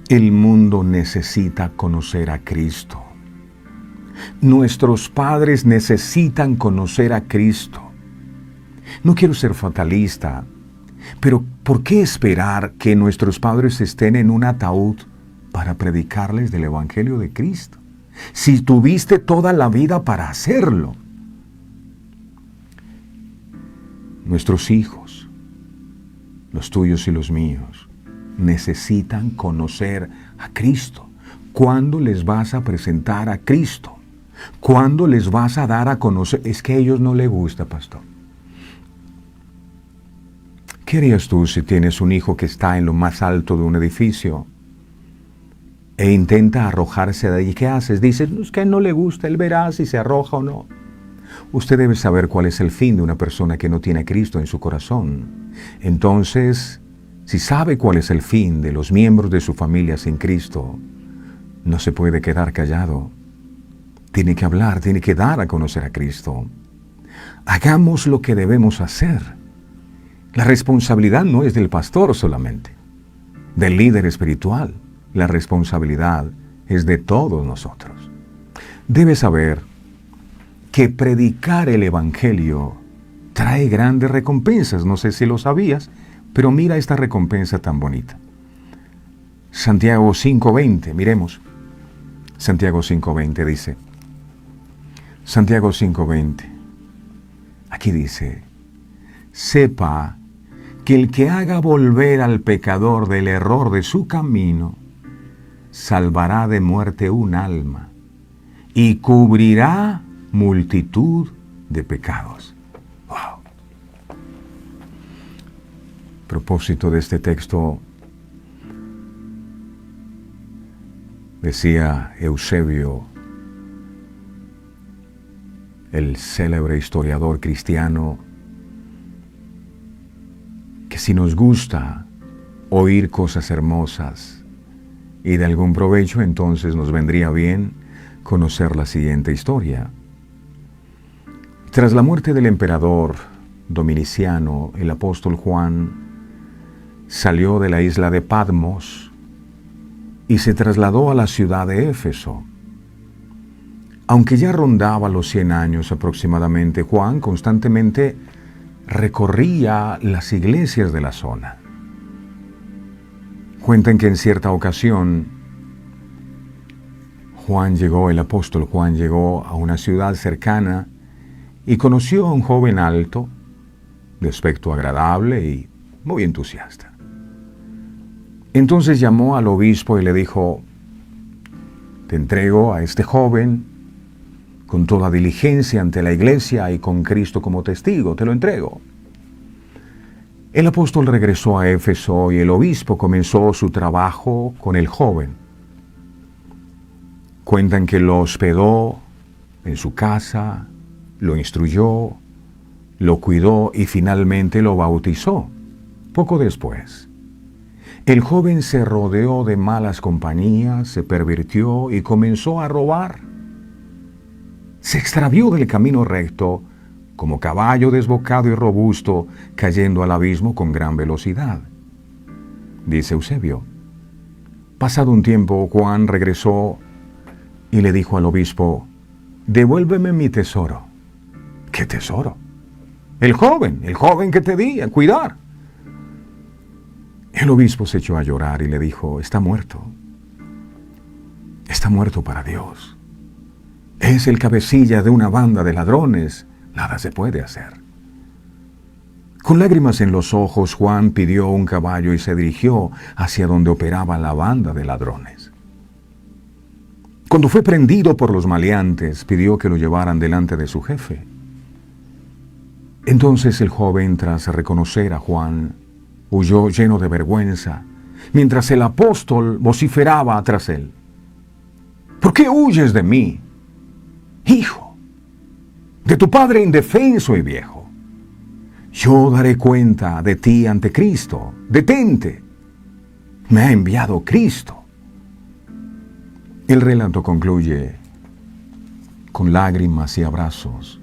El mundo necesita conocer a Cristo. Nuestros padres necesitan conocer a Cristo. No quiero ser fatalista, pero ¿por qué esperar que nuestros padres estén en un ataúd para predicarles del Evangelio de Cristo? Si tuviste toda la vida para hacerlo. Nuestros hijos, los tuyos y los míos, necesitan conocer a Cristo. ¿Cuándo les vas a presentar a Cristo? ¿Cuándo les vas a dar a conocer? Es que a ellos no les gusta, pastor. ¿Qué harías tú si tienes un hijo que está en lo más alto de un edificio e intenta arrojarse de allí? ¿Qué haces? Dices, no, es que a él no le gusta, él verá si se arroja o no. Usted debe saber cuál es el fin de una persona que no tiene a Cristo en su corazón. Entonces, si sabe cuál es el fin de los miembros de su familia sin Cristo, no se puede quedar callado. Tiene que hablar, tiene que dar a conocer a Cristo. Hagamos lo que debemos hacer. La responsabilidad no es del pastor solamente, del líder espiritual. La responsabilidad es de todos nosotros. Debes saber que predicar el Evangelio trae grandes recompensas. No sé si lo sabías, pero mira esta recompensa tan bonita. Santiago 5:20, miremos. Santiago 5:20 dice. Santiago 5:20. Aquí dice, sepa que el que haga volver al pecador del error de su camino, salvará de muerte un alma y cubrirá multitud de pecados. Wow. Propósito de este texto, decía Eusebio, el célebre historiador cristiano, que si nos gusta oír cosas hermosas y de algún provecho, entonces nos vendría bien conocer la siguiente historia. Tras la muerte del emperador Dominiciano, el apóstol Juan salió de la isla de Patmos y se trasladó a la ciudad de Éfeso. Aunque ya rondaba los 100 años aproximadamente, Juan constantemente recorría las iglesias de la zona. Cuentan que en cierta ocasión el apóstol Juan llegó a una ciudad cercana y conoció a un joven alto, de aspecto agradable y muy entusiasta. Entonces llamó al obispo y le dijo, te entrego a este joven con toda diligencia ante la iglesia y con Cristo como testigo, te lo entrego. El apóstol regresó a Éfeso y el obispo comenzó su trabajo con el joven. Cuentan que lo hospedó en su casa, lo instruyó, lo cuidó y finalmente lo bautizó. Poco después, el joven se rodeó de malas compañías, se pervirtió y comenzó a robar. Se extravió del camino recto, como caballo desbocado y robusto, cayendo al abismo con gran velocidad. Dice Eusebio. Pasado un tiempo, Juan regresó y le dijo al obispo, devuélveme mi tesoro. ¿Qué tesoro? El joven que te di a cuidar. El obispo se echó a llorar y le dijo, está muerto para Dios. es el cabecilla de una banda de ladrones, nada se puede hacer. Con lágrimas en los ojos, Juan pidió un caballo y se dirigió hacia donde operaba la banda de ladrones. Cuando fue prendido por los maleantes, pidió que lo llevaran delante de su jefe. Entonces el joven, tras reconocer a Juan, huyó lleno de vergüenza, mientras el apóstol vociferaba tras él: ¿Por qué huyes de mí, hijo, de tu padre indefenso y viejo? Yo daré cuenta de ti ante Cristo. Detente. Me ha enviado Cristo. El relato concluye con lágrimas y abrazos.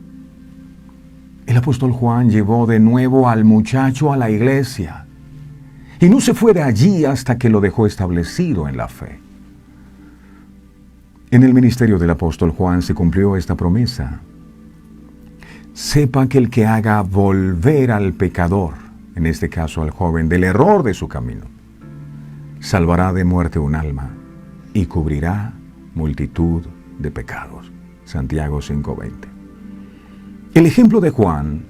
El apóstol Juan llevó de nuevo al muchacho a la iglesia y no se fue de allí hasta que lo dejó establecido en la fe. En el ministerio del apóstol Juan se cumplió esta promesa: sepa que el que haga volver al pecador, en este caso al joven, del error de su camino, salvará de muerte un alma y cubrirá multitud de pecados. Santiago 5:20. El ejemplo de Juan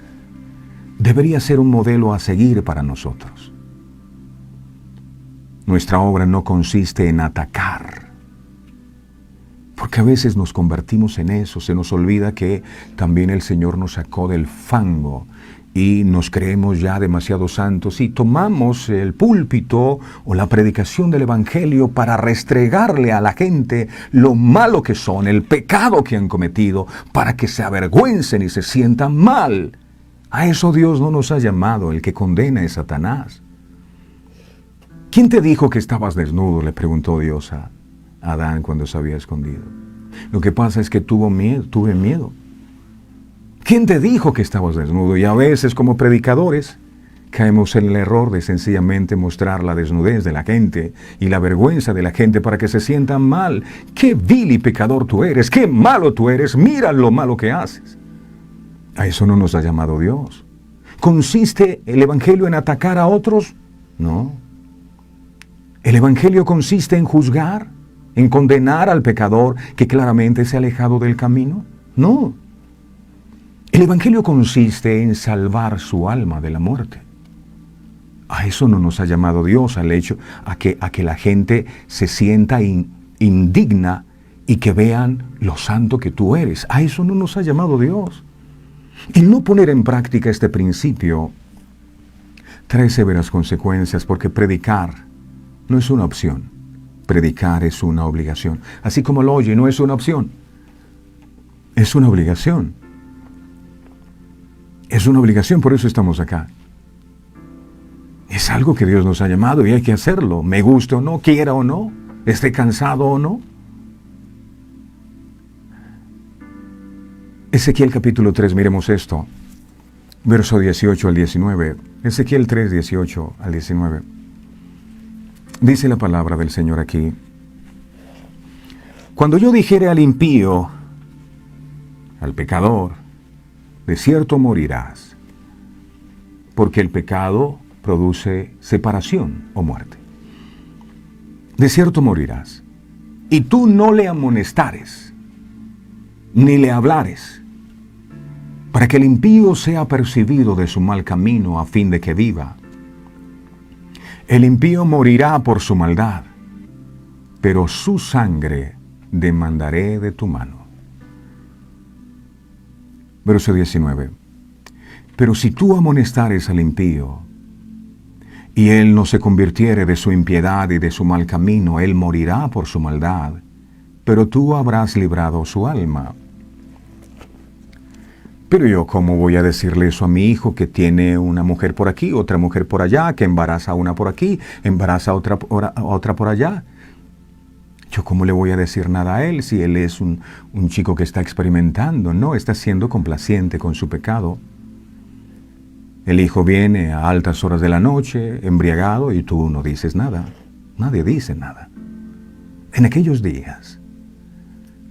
debería ser un modelo a seguir para nosotros. Nuestra obra no consiste en atacar, porque a veces nos convertimos en eso, se nos olvida que también el Señor nos sacó del fango y nos creemos ya demasiado santos y tomamos el púlpito o la predicación del Evangelio para restregarle a la gente lo malo que son, el pecado que han cometido, para que se avergüencen y se sientan mal. A eso Dios no nos ha llamado. El que condena es Satanás. ¿Quién te dijo que estabas desnudo?, le preguntó Dios a Adán cuando se había escondido. Lo que pasa es que tuve miedo. ¿Quién te dijo que estabas desnudo? Y a veces, como predicadores, caemos en el error de sencillamente mostrar la desnudez de la gente y la vergüenza de la gente para que se sientan mal. ¡Qué vil y pecador tú eres! ¡Qué malo tú eres! ¡Mira lo malo que haces! A eso no nos ha llamado Dios. ¿Consiste el Evangelio en atacar a otros? No. ¿El Evangelio consiste en juzgar, en condenar al pecador que claramente se ha alejado del camino? No. El Evangelio consiste en salvar su alma de la muerte. A eso no nos ha llamado Dios, al hecho a que la gente se sienta indigna y que vean lo santo que tú eres. A eso no nos ha llamado Dios. El no poner en práctica este principio trae severas consecuencias, porque predicar no es una opción. Predicar es una obligación. Así como lo oye, no es una opción. Es una obligación. Es una obligación, por eso estamos acá. Es algo que Dios nos ha llamado y hay que hacerlo, me guste o no, quiera o no, esté cansado o no. Ezequiel capítulo 3, miremos esto, verso 18 al 19. Ezequiel 3, 18 al 19. Dice la palabra del Señor aquí: cuando yo dijere al impío, al pecador, de cierto morirás, porque el pecado produce separación o muerte. De cierto morirás, y tú no le amonestares, ni le hablares, para que el impío sea apercibido de su mal camino, a fin de que viva. El impío morirá por su maldad, pero su sangre demandaré de tu mano. Verso 19. Pero si tú amonestares al impío, y él no se convirtiere de su impiedad y de su mal camino, él morirá por su maldad, pero tú habrás librado su alma. Pero yo, ¿cómo voy a decirle eso a mi hijo, que tiene una mujer por aquí, otra mujer por allá, que embaraza a una por aquí, embaraza a otra por allá? ¿Yo cómo le voy a decir nada a él si él es un chico que está experimentando? No, está siendo complaciente con su pecado. El hijo viene a altas horas de la noche, embriagado, y tú no dices nada. Nadie dice nada. En aquellos días,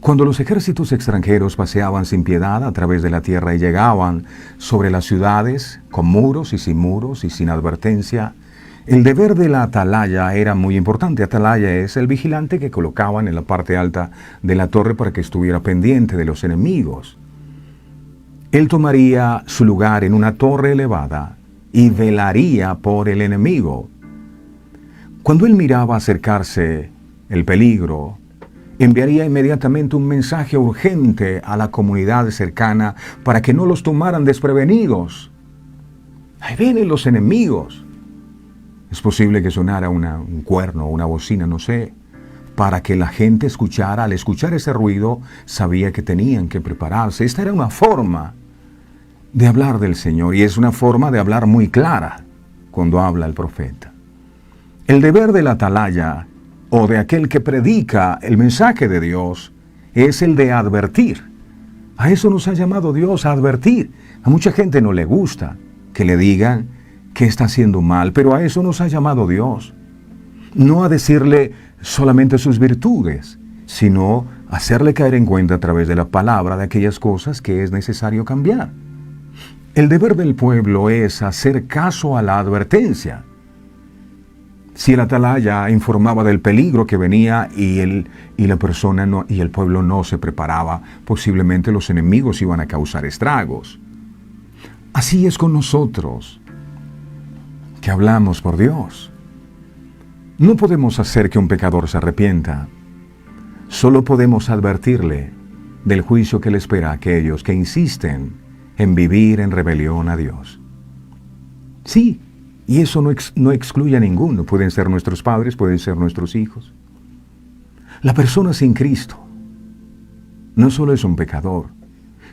cuando los ejércitos extranjeros paseaban sin piedad a través de la tierra y llegaban sobre las ciudades con muros y sin advertencia, El deber de la atalaya era muy importante. Atalaya es el vigilante que colocaban en la parte alta de la torre para que estuviera pendiente de los enemigos. Él tomaría su lugar en una torre elevada y velaría por el enemigo. Cuando él miraba acercarse el peligro, enviaría inmediatamente un mensaje urgente a la comunidad cercana para que no los tomaran desprevenidos. Ahí vienen los enemigos. Es posible que sonara un cuerno o una bocina, no sé, para que la gente escuchara. Al escuchar ese ruido, sabía que tenían que prepararse. Esta era una forma de hablar del Señor, y es una forma de hablar muy clara cuando habla el profeta. El deber del atalaya, o de aquel que predica el mensaje de Dios, es el de advertir. A eso nos ha llamado Dios, a advertir. A mucha gente no le gusta que le digan que está haciendo mal, pero a eso nos ha llamado Dios. No a decirle solamente sus virtudes, sino hacerle caer en cuenta a través de la palabra de aquellas cosas que es necesario cambiar. El deber del pueblo es hacer caso a la advertencia. Si el atalaya informaba del peligro que venía y la persona y el pueblo no se preparaba, posiblemente los enemigos iban a causar estragos. Así es con nosotros, que hablamos por Dios. No podemos hacer que un pecador se arrepienta. Solo podemos advertirle del juicio que le espera a aquellos que insisten en vivir en rebelión a Dios. Sí, y eso no excluye a ninguno. Pueden ser nuestros padres, pueden ser nuestros hijos. La persona sin Cristo no solo es un pecador,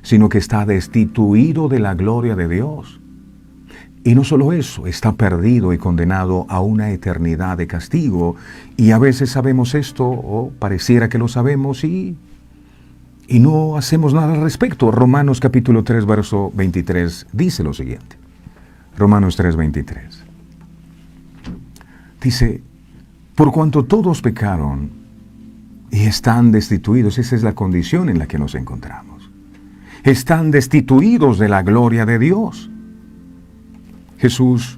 sino que está destituido de la gloria de Dios. Y no solo eso, está perdido y condenado a una eternidad de castigo. Y a veces sabemos esto, o pareciera que lo sabemos, y no hacemos nada al respecto. Romanos capítulo 3, verso 23 dice lo siguiente. Romanos 3, 23. Dice, por cuanto todos pecaron y están destituidos, esa es la condición en la que nos encontramos. Están destituidos de la gloria de Dios. Jesús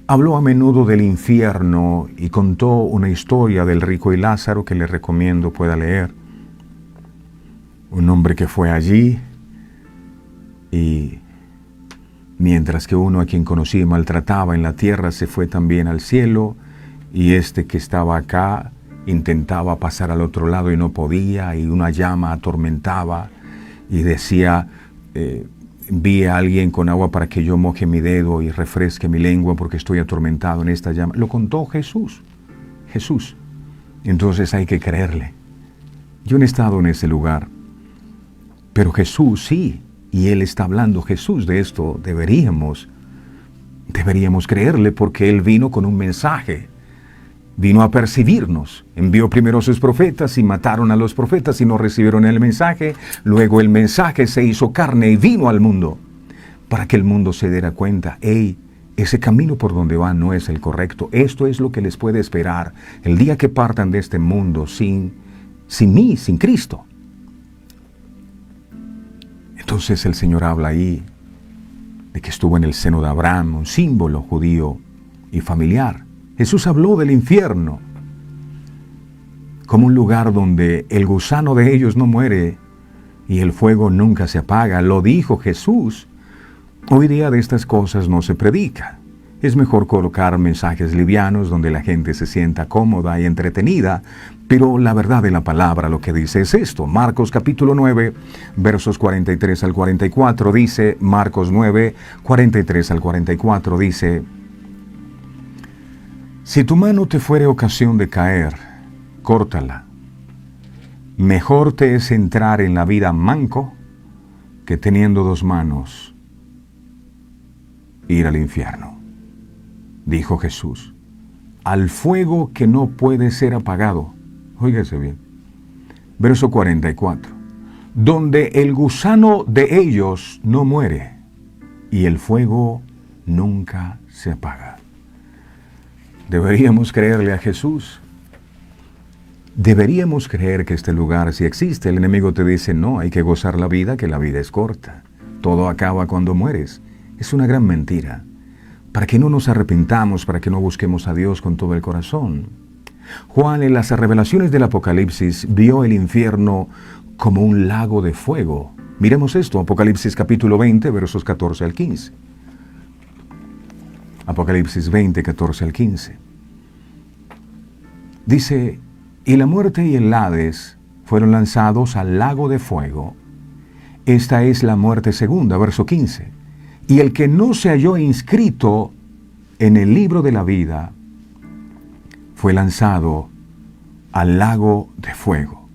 habló a menudo del infierno y contó una historia del rico y Lázaro que le recomiendo pueda leer. Un hombre que fue allí y mientras que uno a quien conocía y maltrataba en la tierra se fue también al cielo, y este que estaba acá intentaba pasar al otro lado y no podía, y una llama atormentaba y decía, envíe a alguien con agua para que yo moje mi dedo y refresque mi lengua porque estoy atormentado en esta llama. Lo contó Jesús. Jesús. Entonces hay que creerle. Yo no he estado en ese lugar, pero Jesús sí. Y Él está hablando, Jesús, de esto. Deberíamos creerle, porque Él vino con un mensaje. Vino a percibirnos. Envió primero a sus profetas y mataron a los profetas y no recibieron el mensaje. Luego el mensaje se hizo carne y vino al mundo para que el mundo se diera cuenta. Hey, ese camino por donde van no es el correcto. Esto es lo que les puede esperar el día que partan de este mundo sin mí, sin Cristo. Entonces el Señor habla ahí de que estuvo en el seno de Abraham, un símbolo judío y familiar. Jesús habló del infierno como un lugar donde el gusano de ellos no muere y el fuego nunca se apaga. Lo dijo Jesús. Hoy día de estas cosas no se predica. Es mejor colocar mensajes livianos donde la gente se sienta cómoda y entretenida, pero la verdad de la palabra lo que dice es esto. Marcos capítulo 9, versos 43 al 44 dice, Marcos 9, 43 al 44 dice, si tu mano te fuere ocasión de caer, córtala. Mejor te es entrar en la vida manco que teniendo dos manos ir al infierno. Dijo Jesús, al fuego que no puede ser apagado. Óigase bien. Verso 44. Donde el gusano de ellos no muere y el fuego nunca se apaga. Deberíamos creerle a Jesús. Deberíamos creer que este lugar sí existe. El enemigo te dice, no, hay que gozar la vida, que la vida es corta. Todo acaba cuando mueres. Es una gran mentira. para que no nos arrepentamos, para que no busquemos a Dios con todo el corazón. Juan, en las revelaciones del Apocalipsis, vio el infierno como un lago de fuego. Miremos esto, Apocalipsis capítulo 20, versos 14 al 15. Apocalipsis 20, 14 al 15. Dice, y la muerte y el Hades fueron lanzados al lago de fuego. Esta es la muerte segunda, verso 15. Y el que no se halló inscrito en el libro de la vida fue lanzado al lago de fuego.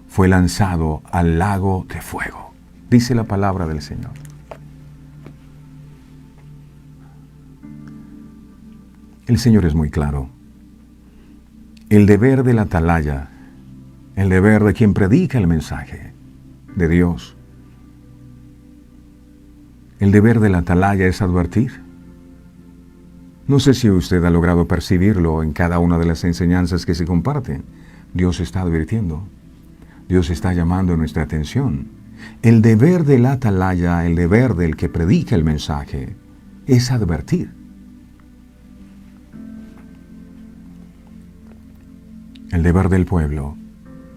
Fue lanzado al lago de fuego, dice la palabra del Señor. El Señor es muy claro. El deber del atalaya, el deber de quien predica el mensaje de Dios, el deber del atalaya es advertir. No sé si usted ha logrado percibirlo en cada una de las enseñanzas que se comparten. Dios está advirtiendo. Dios está llamando nuestra atención. El deber del atalaya, el deber del que predica el mensaje, es advertir. El deber del pueblo,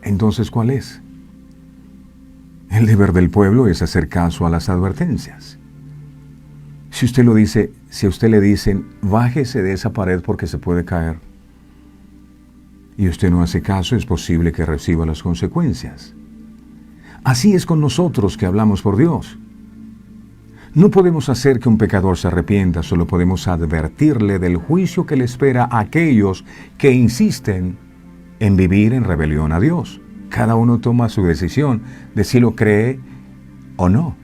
entonces, ¿cuál es? El deber del pueblo es hacer caso a las advertencias. Si usted lo dice, si a usted le dicen, bájese de esa pared porque se puede caer, y usted no hace caso, es posible que reciba las consecuencias. Así es con nosotros que hablamos por Dios. No podemos hacer que un pecador se arrepienta, solo podemos advertirle del juicio que le espera a aquellos que insisten en vivir en rebelión a Dios. Cada uno toma su decisión de si lo cree o no.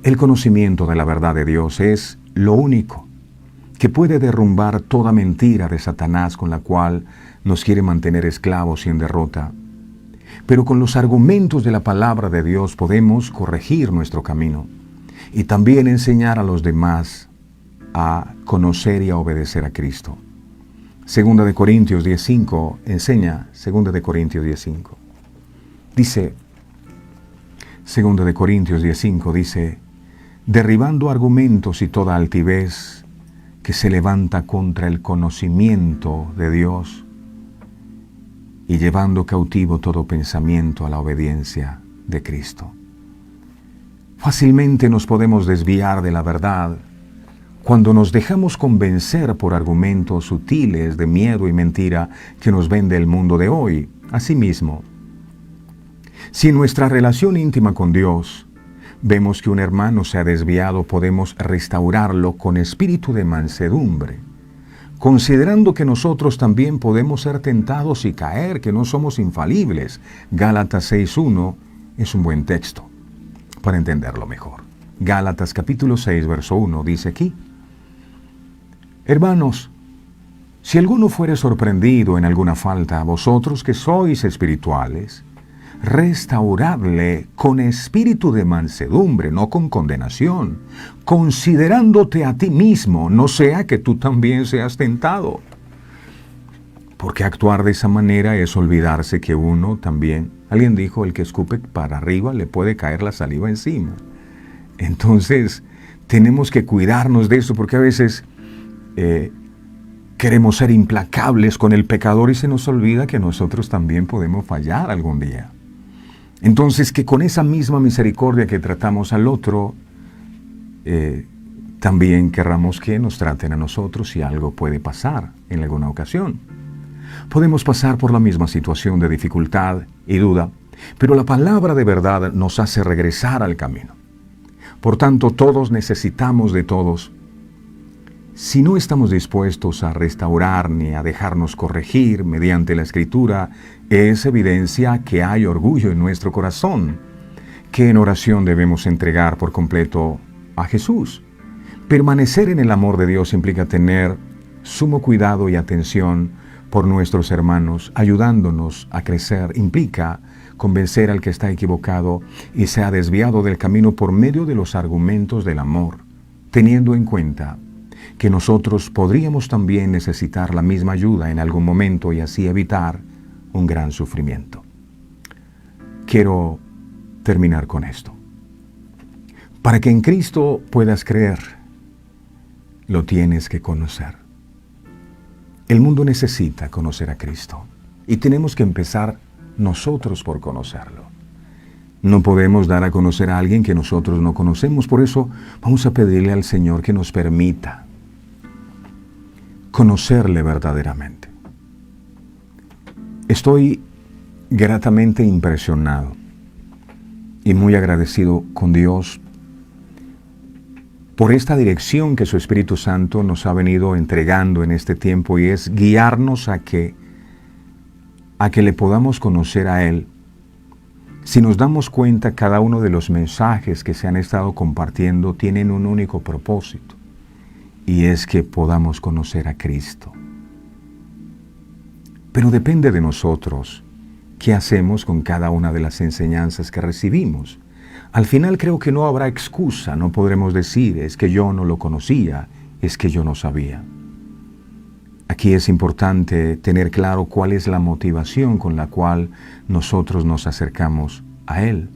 El conocimiento de la verdad de Dios es lo único que puede derrumbar toda mentira de Satanás con la cual nos quiere mantener esclavos y en derrota. Pero con los argumentos de la palabra de Dios podemos corregir nuestro camino y también enseñar a los demás a conocer y a obedecer a Cristo. Segunda de Corintios 10:5 enseña, Segunda de Corintios 10:5. Dice, Segunda de Corintios 10:5 dice, derribando argumentos y toda altivez que se levanta contra el conocimiento de Dios y llevando cautivo todo pensamiento a la obediencia de Cristo. Fácilmente nos podemos desviar de la verdad cuando nos dejamos convencer por argumentos sutiles de miedo y mentira que nos vende el mundo de hoy. Asimismo, si en nuestra relación íntima con Dios vemos que un hermano se ha desviado, podemos restaurarlo con espíritu de mansedumbre, considerando que nosotros también podemos ser tentados y caer, que no somos infalibles. Gálatas 6:1 es un buen texto para entenderlo mejor. Gálatas capítulo 6, verso 1 dice aquí, hermanos, si alguno fuere sorprendido en alguna falta, vosotros que sois espirituales, restauradle con espíritu de mansedumbre, no con condenación, considerándote a ti mismo, no sea que tú también seas tentado. Porque actuar de esa manera es olvidarse que uno también, alguien dijo, el que escupe para arriba le puede caer la saliva encima. Entonces, tenemos que cuidarnos de eso, porque a veces queremos ser implacables con el pecador y se nos olvida que nosotros también podemos fallar algún día. Entonces, que con esa misma misericordia que tratamos al otro, también querramos que nos traten a nosotros si algo puede pasar en alguna ocasión. Podemos pasar por la misma situación de dificultad y duda, pero la palabra de verdad nos hace regresar al camino. Por tanto, todos necesitamos de todos. Si no estamos dispuestos a restaurar ni a dejarnos corregir mediante la Escritura, es evidencia que hay orgullo en nuestro corazón, que en oración debemos entregar por completo a Jesús. Permanecer en el amor de Dios implica tener sumo cuidado y atención por nuestros hermanos, ayudándonos a crecer. Implica convencer al que está equivocado y se ha desviado del camino por medio de los argumentos del amor, teniendo en cuenta que nosotros podríamos también necesitar la misma ayuda en algún momento y así evitar un gran sufrimiento. Quiero terminar con esto. Para que en Cristo puedas creer, lo tienes que conocer. El mundo necesita conocer a Cristo y tenemos que empezar nosotros por conocerlo. No podemos dar a conocer a alguien que nosotros no conocemos, por eso vamos a pedirle al Señor que nos permita conocerle verdaderamente. Estoy gratamente impresionado y muy agradecido con Dios por esta dirección que su Espíritu Santo nos ha venido entregando en este tiempo, y es guiarnos a que le podamos conocer a Él. Si nos damos cuenta, cada uno de los mensajes que se han estado compartiendo tienen un único propósito, y es que podamos conocer a Cristo. Pero depende de nosotros qué hacemos con cada una de las enseñanzas que recibimos. Al final creo que no habrá excusa, no podremos decir, es que yo no lo conocía, es que yo no sabía. Aquí es importante tener claro cuál es la motivación con la cual nosotros nos acercamos a Él.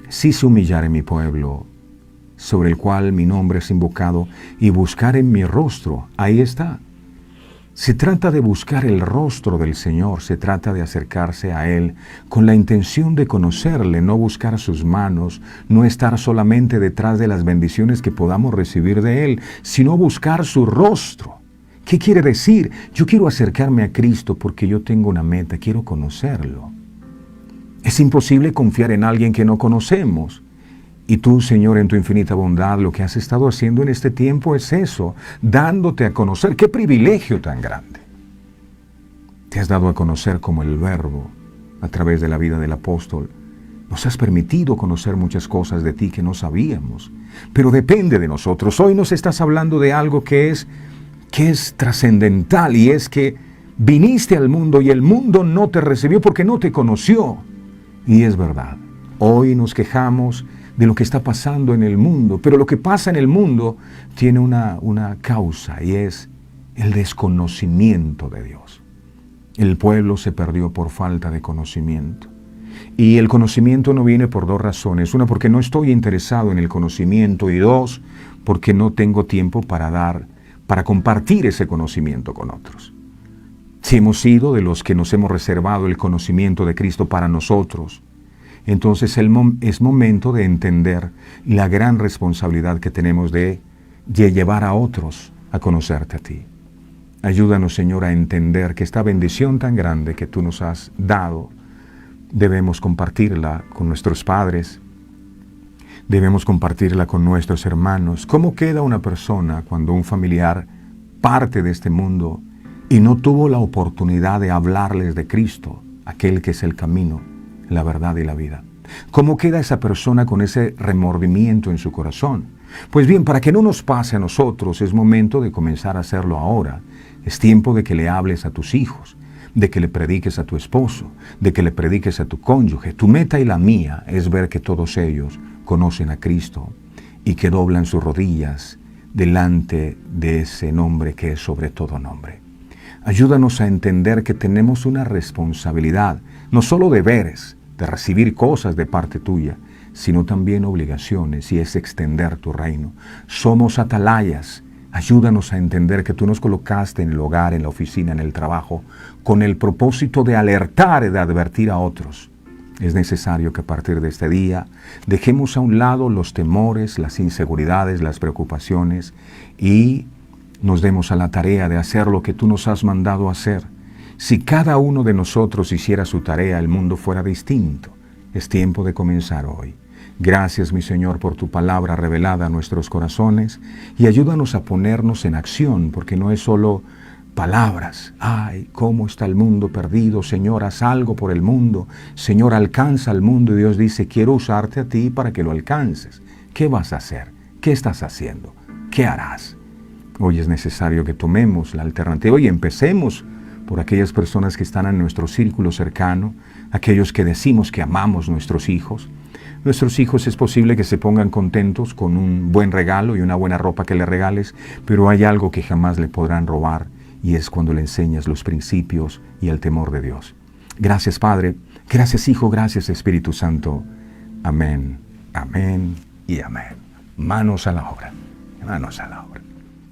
Si se humillare mi pueblo, sobre el cual mi nombre es invocado, y buscar en mi rostro, ahí está. Se trata de buscar el rostro del Señor, se trata de acercarse a Él con la intención de conocerle, no buscar sus manos, no estar solamente detrás de las bendiciones que podamos recibir de Él, sino buscar su rostro. ¿Qué quiere decir? Yo quiero acercarme a Cristo porque yo tengo una meta, quiero conocerlo. Es imposible confiar en alguien que no conocemos. Y tú, Señor, en tu infinita bondad, lo que has estado haciendo en este tiempo es eso, dándote a conocer. ¡Qué privilegio tan grande! Te has dado a conocer como el Verbo, a través de la vida del apóstol. Nos has permitido conocer muchas cosas de ti que no sabíamos, pero depende de nosotros. Hoy nos estás hablando de algo que es trascendental, y es que viniste al mundo y el mundo no te recibió porque no te conoció. Y es verdad, hoy nos quejamos de lo que está pasando en el mundo, pero lo que pasa en el mundo tiene una causa, y es el desconocimiento de Dios. El pueblo se perdió por falta de conocimiento. Y el conocimiento no viene por dos razones. Una, porque no estoy interesado en el conocimiento, y dos, porque no tengo tiempo para compartir ese conocimiento con otros. Si hemos sido de los que nos hemos reservado el conocimiento de Cristo para nosotros, entonces es momento de entender la gran responsabilidad que tenemos de llevar a otros a conocerte a ti. Ayúdanos, Señor, a entender que esta bendición tan grande que tú nos has dado, debemos compartirla con nuestros padres, debemos compartirla con nuestros hermanos. ¿Cómo queda una persona cuando un familiar parte de este mundo y no tuvo la oportunidad de hablarles de Cristo, aquel que es el camino, la verdad y la vida? ¿Cómo queda esa persona con ese remordimiento en su corazón? Pues bien, para que no nos pase a nosotros, es momento de comenzar a hacerlo ahora. Es tiempo de que le hables a tus hijos, de que le prediques a tu esposo, de que le prediques a tu cónyuge. Tu meta y la mía es ver que todos ellos conocen a Cristo y que doblan sus rodillas delante de ese nombre que es sobre todo nombre. Ayúdanos a entender que tenemos una responsabilidad, no solo deberes, de recibir cosas de parte tuya, sino también obligaciones, y es extender tu reino. Somos atalayas. Ayúdanos a entender que tú nos colocaste en el hogar, en la oficina, en el trabajo, con el propósito de alertar y de advertir a otros. Es necesario que a partir de este día dejemos a un lado los temores, las inseguridades, las preocupaciones, y nos demos a la tarea de hacer lo que tú nos has mandado hacer. Si cada uno de nosotros hiciera su tarea, el mundo fuera distinto. Es tiempo de comenzar hoy. Gracias, mi Señor, por tu palabra revelada a nuestros corazones, y ayúdanos a ponernos en acción, porque no es solo palabras. Ay, cómo está el mundo perdido. Señor, haz algo por el mundo. Señor, alcanza al mundo. Y Dios dice, quiero usarte a ti para que lo alcances. ¿Qué vas a hacer? ¿Qué estás haciendo? ¿Qué harás? Hoy es necesario que tomemos la alternativa y empecemos por aquellas personas que están en nuestro círculo cercano, aquellos que decimos que amamos nuestros hijos. Nuestros hijos es posible que se pongan contentos con un buen regalo y una buena ropa que le regales, pero hay algo que jamás le podrán robar, y es cuando le enseñas los principios y el temor de Dios. Gracias, Padre. Gracias, Hijo. Gracias, Espíritu Santo. Amén. Amén y amén. Manos a la obra, manos a la obra.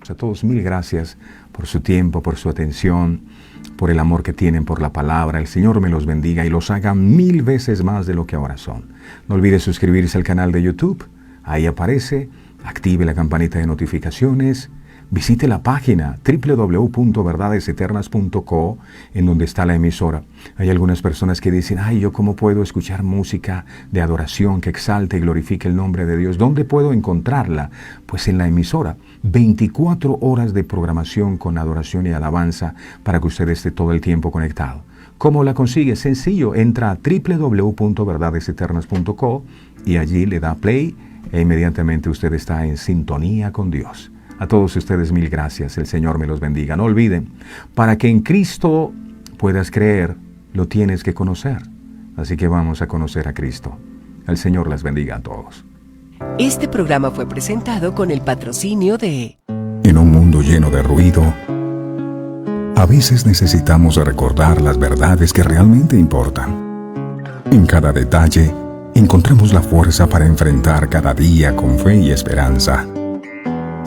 A todos, mil gracias por su tiempo, por su atención, por el amor que tienen por la palabra. El Señor me los bendiga y los haga 1000 veces más de lo que ahora son. No olvide suscribirse al canal de YouTube, ahí aparece, active la campanita de notificaciones, visite la página www.verdadeseternas.co, en donde está la emisora. Hay algunas personas que dicen, ay, ¿yo cómo puedo escuchar música de adoración que exalte y glorifique el nombre de Dios? ¿Dónde puedo encontrarla? Pues en la emisora. 24 horas de programación con adoración y alabanza para que usted esté todo el tiempo conectado. ¿Cómo la consigue? Sencillo, entra a www.verdadeseternas.co y allí le da play e inmediatamente usted está en sintonía con Dios. A todos ustedes, mil gracias. El Señor me los bendiga. No olviden, para que en Cristo puedas creer, lo tienes que conocer. Así que vamos a conocer a Cristo. El Señor les bendiga a todos. Este programa fue presentado con el patrocinio de... En un mundo lleno de ruido, a veces necesitamos recordar las verdades que realmente importan. En cada detalle, encontramos la fuerza para enfrentar cada día con fe y esperanza.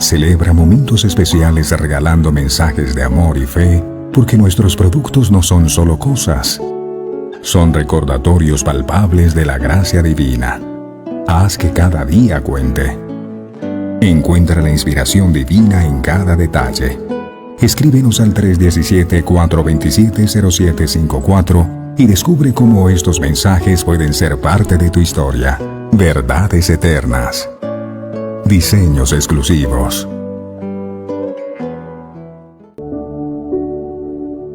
Celebra momentos especiales regalando mensajes de amor y fe, porque nuestros productos no son solo cosas, son recordatorios palpables de la gracia divina. Haz que cada día cuente. Encuentra la inspiración divina en cada detalle. Escríbenos al 317-427-0754 y descubre cómo estos mensajes pueden ser parte de tu historia. Verdades eternas. Diseños exclusivos.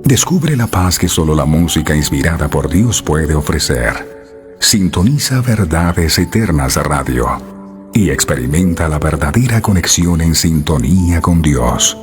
Descubre la paz que solo la música inspirada por Dios puede ofrecer. Sintoniza Verdades Eternas Radio y experimenta la verdadera conexión en sintonía con Dios.